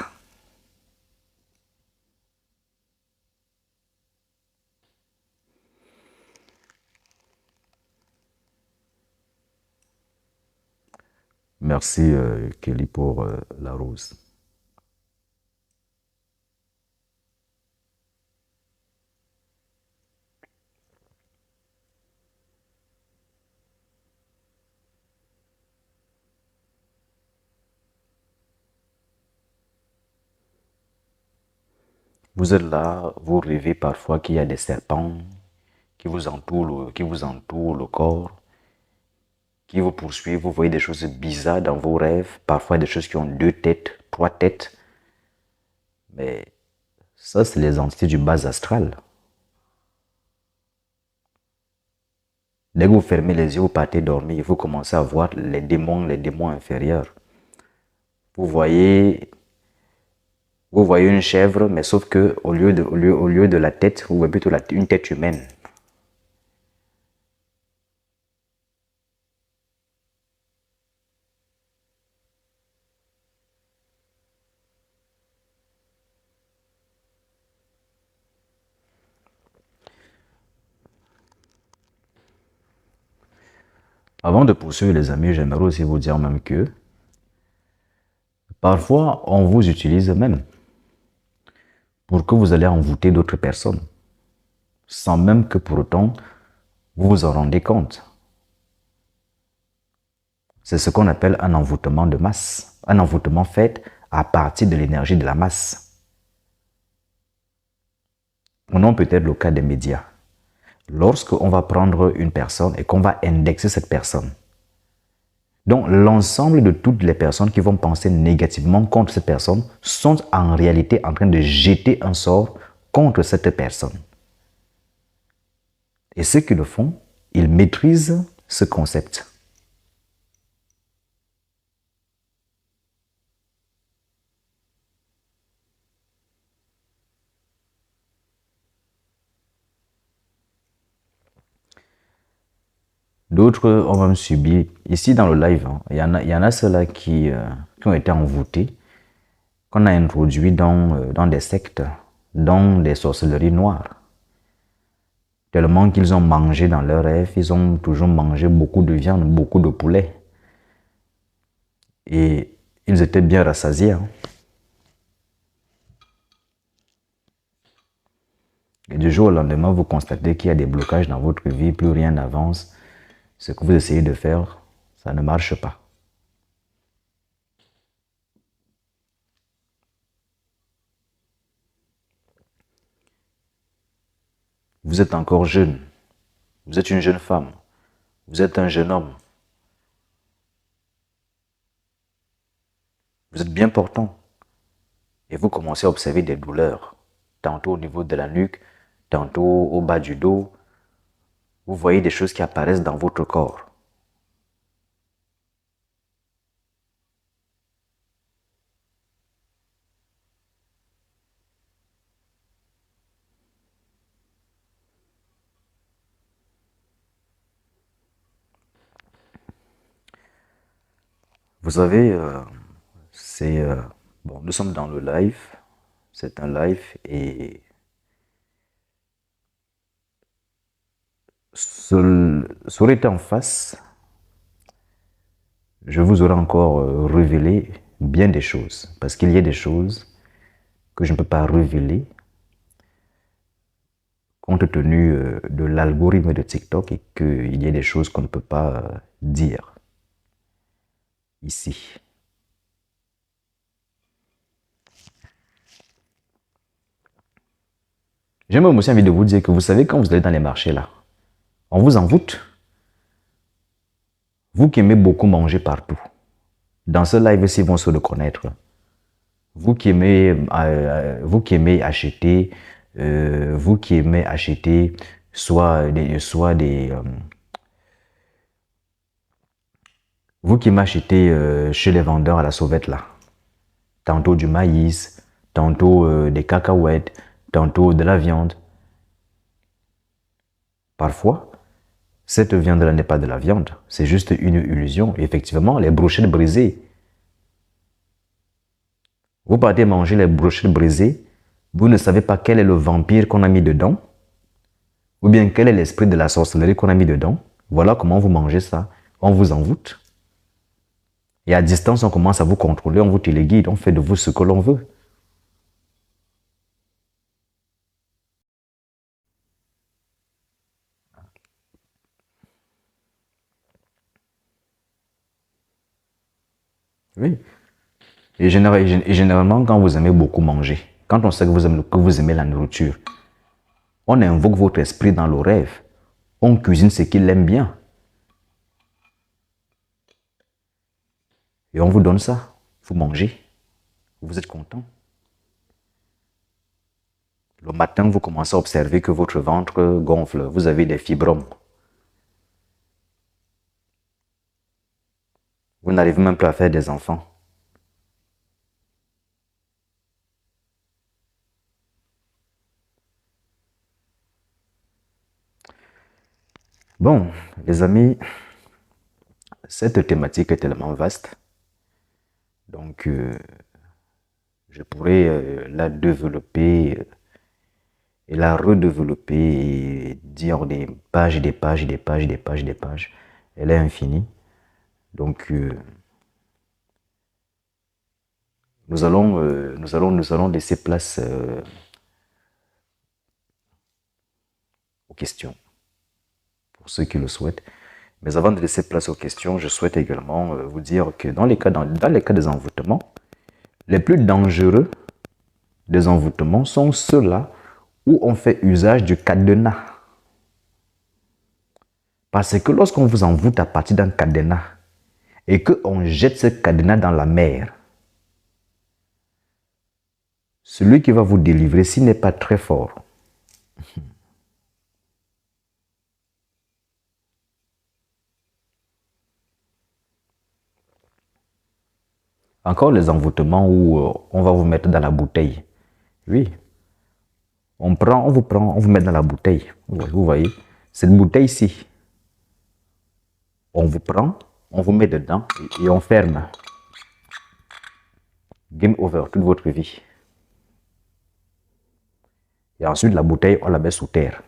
Merci Kelly pour la rose. Vous êtes là, vous rêvez parfois qu'il y a des serpents qui vous entourent le corps, qui vous poursuivent. Vous voyez des choses bizarres dans vos rêves, parfois des choses qui ont 2 têtes, 3 têtes. Mais ça, c'est les entités du bas astral. Dès que vous fermez les yeux, vous partez dormir, vous commencez à voir les démons inférieurs. Vous voyez une chèvre, mais sauf que au lieu de la tête, vous voyez plutôt une tête humaine. Avant de poursuivre les amis, j'aimerais aussi vous dire même que parfois on vous utilise même pour que vous allez envoûter d'autres personnes sans même que pour autant vous vous en rendez compte. C'est ce qu'on appelle un envoûtement de masse, un envoûtement fait à partir de l'énergie de la masse. Prenons peut-être le cas des médias. Lorsqu'on va prendre une personne et qu'on va indexer cette personne, donc l'ensemble de toutes les personnes qui vont penser négativement contre cette personne sont en réalité en train de jeter un sort contre cette personne. Et ceux qui le font, ils maîtrisent ce concept. D'autres ont même subi, ici dans le live, il y en a ceux-là qui ont été envoûtés, qu'on a introduits dans des sectes, dans des sorcelleries noires. Tellement qu'ils ont mangé dans leur rêve, ils ont toujours mangé beaucoup de viande, beaucoup de poulet. Et ils étaient bien rassasiés. Et du jour au lendemain, vous constatez qu'il y a des blocages dans votre vie, plus rien n'avance. Ce que vous essayez de faire, ça ne marche pas. Vous êtes encore jeune. Vous êtes une jeune femme. Vous êtes un jeune homme. Vous êtes bien portant. Et vous commencez à observer des douleurs. Tantôt au niveau de la nuque, tantôt au bas du dos. Vous voyez des choses qui apparaissent dans votre corps. Vous savez, bon, nous sommes dans le live. C'est un live et ça aurait été en face, je vous aurais encore révélé bien des choses. Parce qu'il y a des choses que je ne peux pas révéler compte tenu de l'algorithme de TikTok et qu'il y a des choses qu'on ne peut pas dire ici. J'aimerais aussi envie de vous dire que vous savez, quand vous allez dans les marchés là, on vous envoûte. Vous qui aimez beaucoup manger partout, dans ce live-ci, ils vont se reconnaître. Vous qui aimez acheter, vous qui aimez acheter vous qui m'achetez chez les vendeurs à la sauvette là, tantôt du maïs, tantôt des cacahuètes, tantôt de la viande. Parfois, cette viande-là n'est pas de la viande, c'est juste une illusion. Et effectivement, les brochettes brisées. Vous partez manger les brochettes brisées, vous ne savez pas quel est le vampire qu'on a mis dedans, ou bien quel est l'esprit de la sorcellerie qu'on a mis dedans. Voilà comment vous mangez ça. On vous envoûte. Et à distance, on commence à vous contrôler, on vous téléguide, on fait de vous ce que l'on veut. Oui. Et généralement, quand vous aimez beaucoup manger, quand on sait que vous aimez la nourriture, on invoque votre esprit dans le rêve. On cuisine ce qu'il aime bien. Et on vous donne ça. Vous mangez. Vous êtes content. Le matin, vous commencez à observer que votre ventre gonfle. Vous avez des fibromes. Vous n'arrivez même plus à faire des enfants. Bon, les amis, cette thématique est tellement vaste. Donc, je pourrais la développer et la redévelopper et dire des pages et des pages et des pages et des pages et des pages. elle est infinie. Donc, nous allons laisser place aux questions, pour ceux qui le souhaitent. Mais avant de laisser place aux questions, je souhaite également vous dire que dans les cas des envoûtements, les plus dangereux des envoûtements sont ceux-là où on fait usage du cadenas. Parce que lorsqu'on vous envoûte à partir d'un cadenas et qu'on jette ce cadenas dans la mer, celui qui va vous délivrer, s'il n'est pas très fort, encore les envoûtements où on va vous mettre dans la bouteille. Oui, on vous met dans la bouteille. Vous voyez, cette bouteille-ci, on vous prend, on vous met dedans et on ferme. Game over, toute votre vie. Et ensuite, la bouteille, on la met sous terre.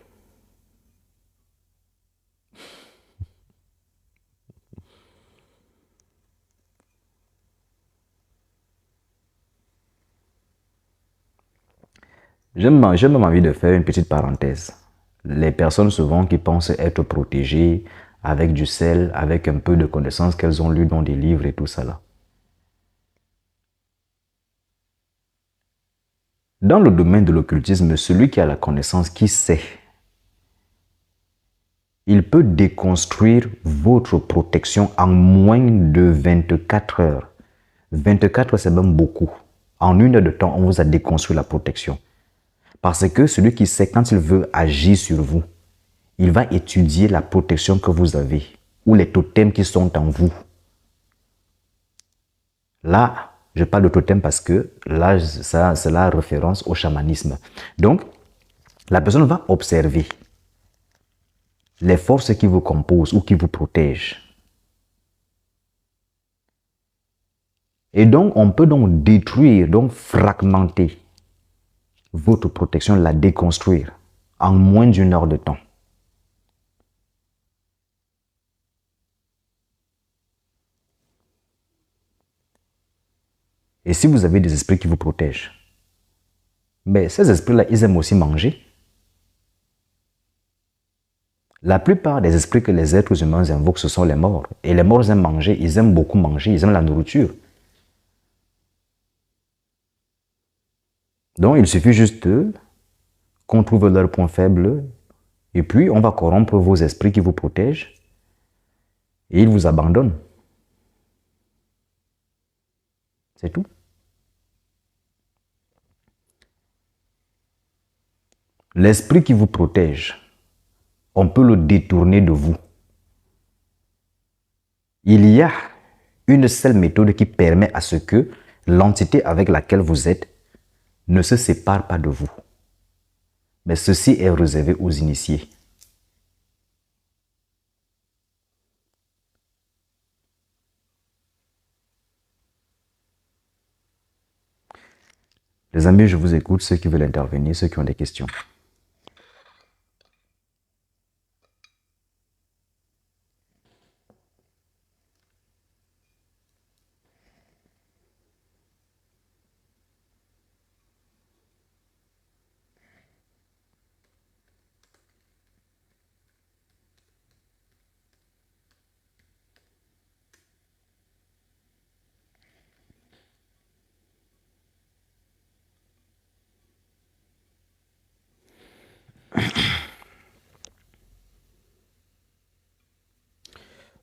J'ai même envie de faire une petite parenthèse. Les personnes souvent qui pensent être protégées avec du sel, avec un peu de connaissances qu'elles ont lues dans des livres et tout ça là. Dans le domaine de l'occultisme, celui qui a la connaissance, qui sait, il peut déconstruire votre protection en moins de 24 heures. 24 heures, c'est même beaucoup. En 1 heure de temps, on vous a déconstruit la protection. Parce que celui qui sait, quand il veut agir sur vous, il va étudier la protection que vous avez ou les totems qui sont en vous. Là, je parle de totem parce que là, c'est la référence au chamanisme. Donc, la personne va observer les forces qui vous composent ou qui vous protègent. Et donc, on peut donc détruire, donc fragmenter votre protection, la déconstruire en moins d'1 heure de temps. Et si vous avez des esprits qui vous protègent, mais ces esprits-là, ils aiment aussi manger. La plupart des esprits que les êtres humains invoquent, ce sont les morts. Et les morts aiment manger, ils aiment beaucoup manger, ils aiment la nourriture. Donc, il suffit juste qu'on trouve leur point faible et puis on va corrompre vos esprits qui vous protègent et ils vous abandonnent. C'est tout. L'esprit qui vous protège, on peut le détourner de vous. Il y a une seule méthode qui permet à ce que l'entité avec laquelle vous êtes ne se sépare pas de vous. Mais ceci est réservé aux initiés. Les amis, je vous écoute, ceux qui veulent intervenir, ceux qui ont des questions.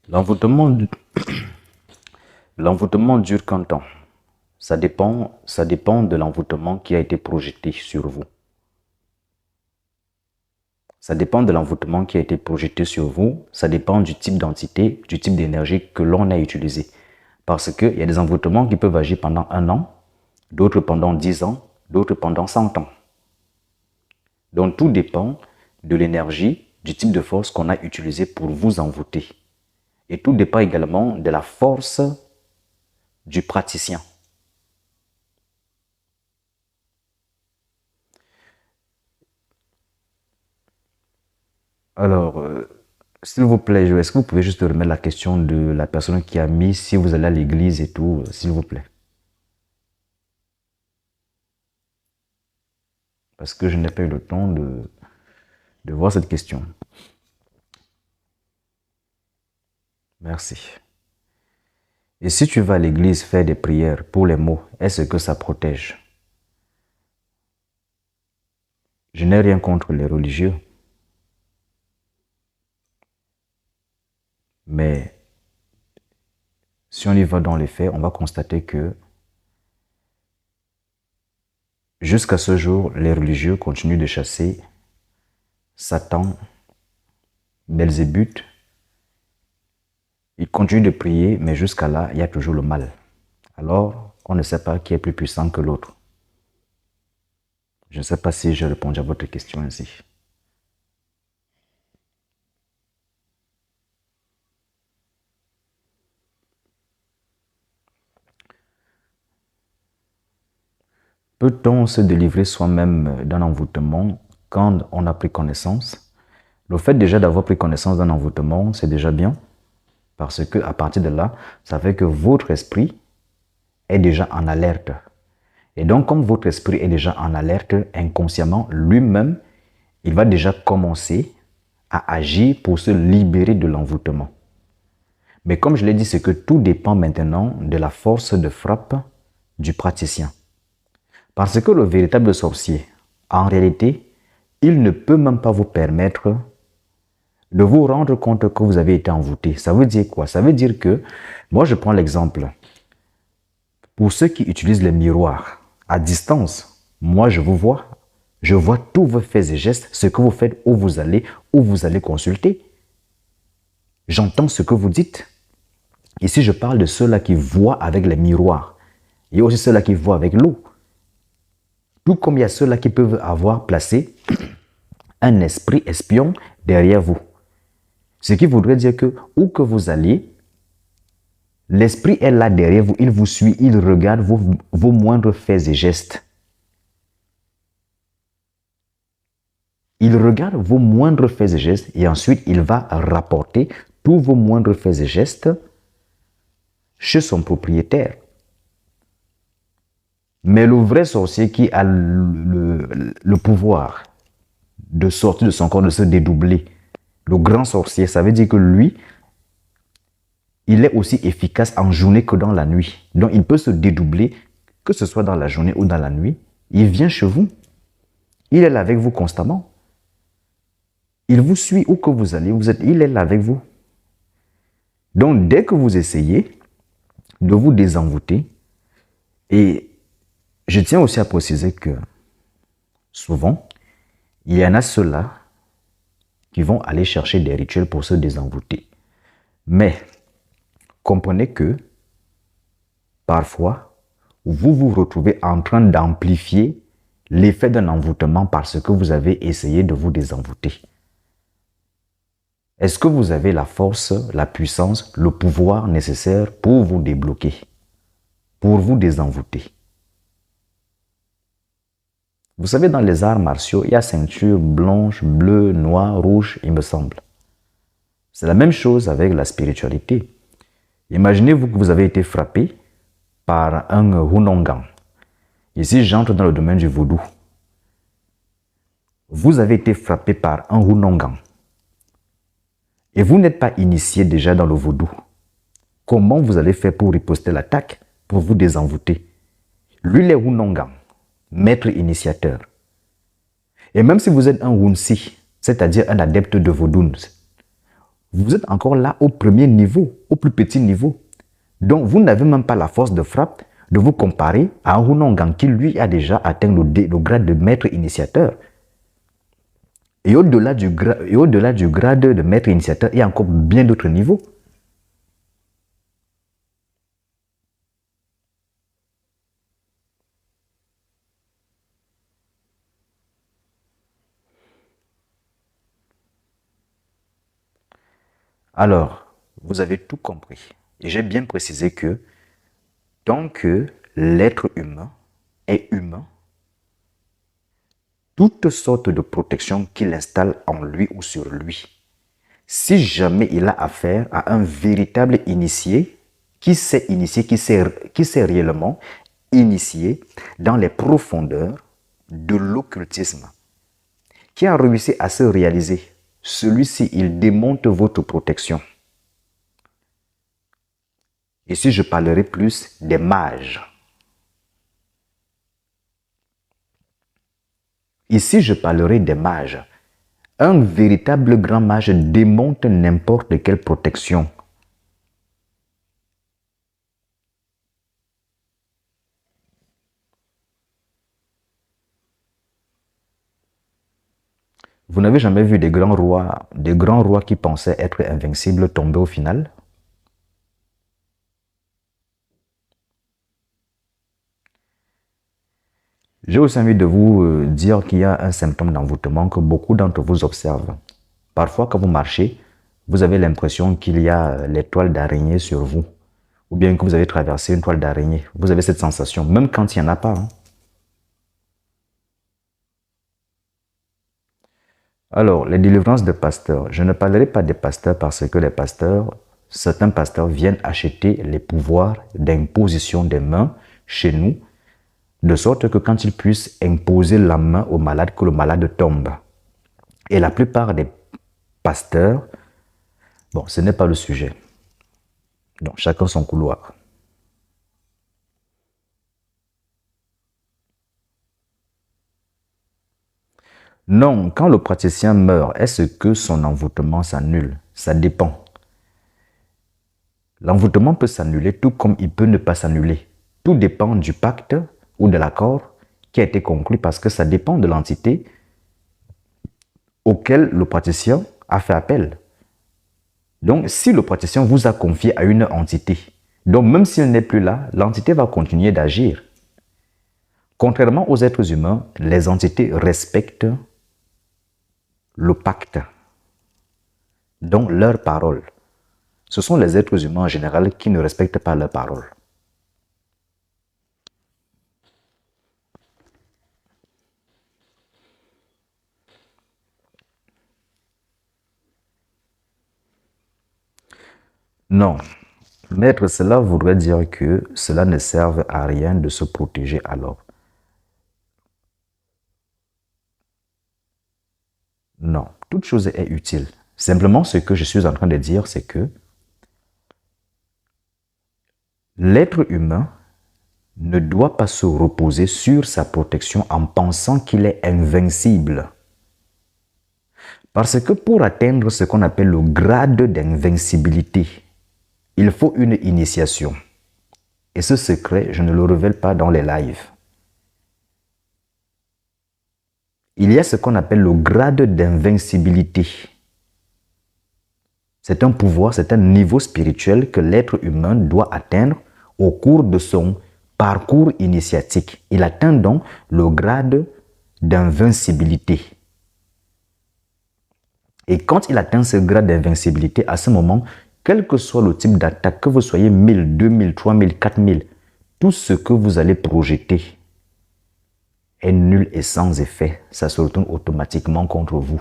L'envoûtement dure combien de temps? Ça dépend de l'envoûtement qui a été projeté sur vous. Ça dépend de l'envoûtement qui a été projeté sur vous. Ça dépend du type d'entité, du type d'énergie que l'on a utilisé. Parce qu'il y a des envoûtements qui peuvent agir pendant 1 an, d'autres pendant 10 ans, d'autres pendant 100 ans. Donc tout dépend de l'énergie, du type de force qu'on a utilisé pour vous envoûter. Et tout dépend également de la force du praticien. Alors, S'il vous plaît, est-ce que vous pouvez juste remettre la question de la personne qui a mis si vous allez à l'église et tout, s'il vous plaît. Parce que je n'ai pas eu le temps de voir cette question. Merci. Et si tu vas à l'église faire des prières pour les mots, est-ce que ça protège? Je n'ai rien contre les religieux. Mais si on y va dans les faits, on va constater que jusqu'à ce jour, les religieux continuent de chasser Satan, Belzébuth. Ils continuent de prier, mais jusqu'à là, il y a toujours le mal. Alors, on ne sait pas qui est plus puissant que l'autre. Je ne sais pas si j'ai répondu à votre question ainsi. Peut-on se délivrer soi-même d'un envoûtement quand on a pris connaissance? Le fait déjà d'avoir pris connaissance d'un envoûtement, c'est déjà bien. Parce que à partir de là, ça fait que votre esprit est déjà en alerte. Et donc, comme votre esprit est déjà en alerte, inconsciemment, lui-même, il va déjà commencer à agir pour se libérer de l'envoûtement. Mais comme je l'ai dit, c'est que tout dépend maintenant de la force de frappe du praticien. Parce que le véritable sorcier, en réalité, il ne peut même pas vous permettre de vous rendre compte que vous avez été envoûté. Ça veut dire quoi? Ça veut dire que, moi je prends l'exemple, pour ceux qui utilisent les miroirs à distance, moi je vous vois, je vois tous vos faits et gestes, ce que vous faites, où vous allez consulter. J'entends ce que vous dites. Ici, je parle de ceux-là qui voient avec les miroirs. Il y a aussi ceux-là qui voient avec l'eau. Tout comme il y a ceux-là qui peuvent avoir placé un esprit espion derrière vous. Ce qui voudrait dire que, où que vous alliez, l'esprit est là derrière vous, il vous suit, il regarde vos moindres faits et gestes. Il regarde vos moindres faits et gestes et ensuite il va rapporter tous vos moindres faits et gestes chez son propriétaire. Mais le vrai sorcier qui a le pouvoir de sortir de son corps, de se dédoubler, le grand sorcier, ça veut dire que lui, il est aussi efficace en journée que dans la nuit. Donc il peut se dédoubler, que ce soit dans la journée ou dans la nuit. Il vient chez vous. Il est là avec vous constamment. Il vous suit où que vous allez, il est là avec vous. Donc dès que vous essayez de vous désenvoûter, et je tiens aussi à préciser que souvent, il y en a ceux-là qui vont aller chercher des rituels pour se désenvoûter. Mais comprenez que parfois, vous vous retrouvez en train d'amplifier l'effet d'un envoûtement parce que vous avez essayé de vous désenvoûter. Est-ce que vous avez la force, la puissance, le pouvoir nécessaire pour vous débloquer, pour vous désenvoûter? Vous savez, dans les arts martiaux, il y a ceinture blanche, bleue, noire, rouge, il me semble. C'est la même chose avec la spiritualité. Imaginez-vous que vous avez été frappé par un Hunongan. Ici, j'entre dans le domaine du vaudou. Vous avez été frappé par un Hunongan. Et vous n'êtes pas initié déjà dans le vaudou. Comment vous allez faire pour riposter l'attaque, pour vous désenvoûter? Lui, il est Hunongan, maître initiateur. Et même si vous êtes un Hunsi, c'est-à-dire un adepte de vaudou, vous êtes encore là au premier niveau, au plus petit niveau. Donc, vous n'avez même pas la force de frappe de vous comparer à un Hunongan qui, lui, a déjà atteint le grade de maître initiateur. Et au-delà du grade de maître initiateur, il y a encore bien d'autres niveaux. Alors, vous avez tout compris. Et j'ai bien précisé que tant que l'être humain est humain, toutes sortes de protections qu'il installe en lui ou sur lui, si jamais il a affaire à un véritable initié, qui s'est initié, qui s'est réellement initié dans les profondeurs de l'occultisme, qui a réussi à se réaliser, celui-ci, il démonte votre protection. Ici, je parlerai plus des mages. Ici, je parlerai des mages. Un véritable grand mage démonte n'importe quelle protection. Vous n'avez jamais vu des grands rois qui pensaient être invincibles tomber au final? J'ai aussi envie de vous dire qu'il y a un symptôme d'envoûtement que beaucoup d'entre vous observent. Parfois, quand vous marchez, vous avez l'impression qu'il y a les toiles d'araignée sur vous, ou bien que vous avez traversé une toile d'araignée. Vous avez cette sensation, même quand il n'y en a pas. Alors, les délivrances de pasteurs. Je ne parlerai pas des pasteurs parce que les pasteurs, certains pasteurs viennent acheter les pouvoirs d'imposition des mains chez nous, de sorte que quand ils puissent imposer la main au malade, que le malade tombe. Et la plupart des pasteurs, bon, ce n'est pas le sujet. Donc, chacun son couloir. Non, quand le praticien meurt, est-ce que son envoûtement s'annule? Ça dépend. L'envoûtement peut s'annuler tout comme il peut ne pas s'annuler. Tout dépend du pacte ou de l'accord qui a été conclu parce que ça dépend de l'entité auquel le praticien a fait appel. Donc, si le praticien vous a confié à une entité, donc même s'il n'est plus là, l'entité va continuer d'agir. Contrairement aux êtres humains, les entités respectent le pacte, donc leur parole. Ce sont les êtres humains en général qui ne respectent pas leur parole. Non. Maître, cela voudrait dire que cela ne serve à rien de se protéger alors. Non, toute chose est utile. Simplement, ce que je suis en train de dire, c'est que l'être humain ne doit pas se reposer sur sa protection en pensant qu'il est invincible. Parce que pour atteindre ce qu'on appelle le grade d'invincibilité, il faut une initiation. Et ce secret, je ne le révèle pas dans les lives. Il y a ce qu'on appelle le grade d'invincibilité. C'est un pouvoir, c'est un niveau spirituel que l'être humain doit atteindre au cours de son parcours initiatique. Il atteint donc le grade d'invincibilité. Et quand il atteint ce grade d'invincibilité, à ce moment, quel que soit le type d'attaque, que vous soyez 1000, 2000, 3000, 4000, tout ce que vous allez projeter est nul et sans effet. Ça se retourne automatiquement contre vous.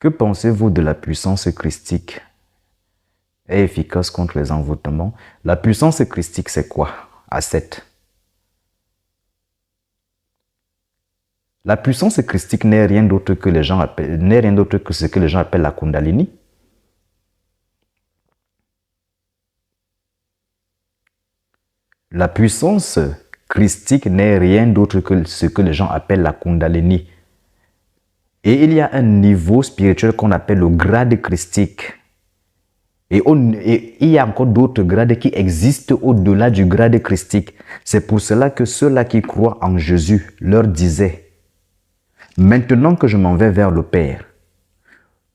Que pensez-vous de la puissance christique est efficace contre les envoûtements? La puissance christique, c'est quoi? À 7. La puissance christique n'est rien d'autre que ce que les gens appellent la Kundalini. La puissance christique n'est rien d'autre que ce que les gens appellent la Kundalini. Et il y a un niveau spirituel qu'on appelle le grade christique. Et il y a encore d'autres grades qui existent au-delà du grade christique. C'est pour cela que ceux-là qui croient en Jésus leur disaient: maintenant que je m'en vais vers le Père,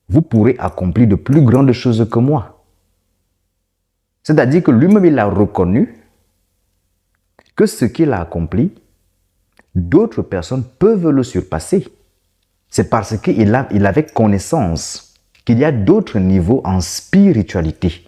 vous pourrez accomplir de plus grandes choses que moi. C'est-à-dire que lui-même, il a reconnu que ce qu'il a accompli d'autres personnes peuvent le surpasser. C'est parce qu'il avait connaissance qu'il y a d'autres niveaux en spiritualité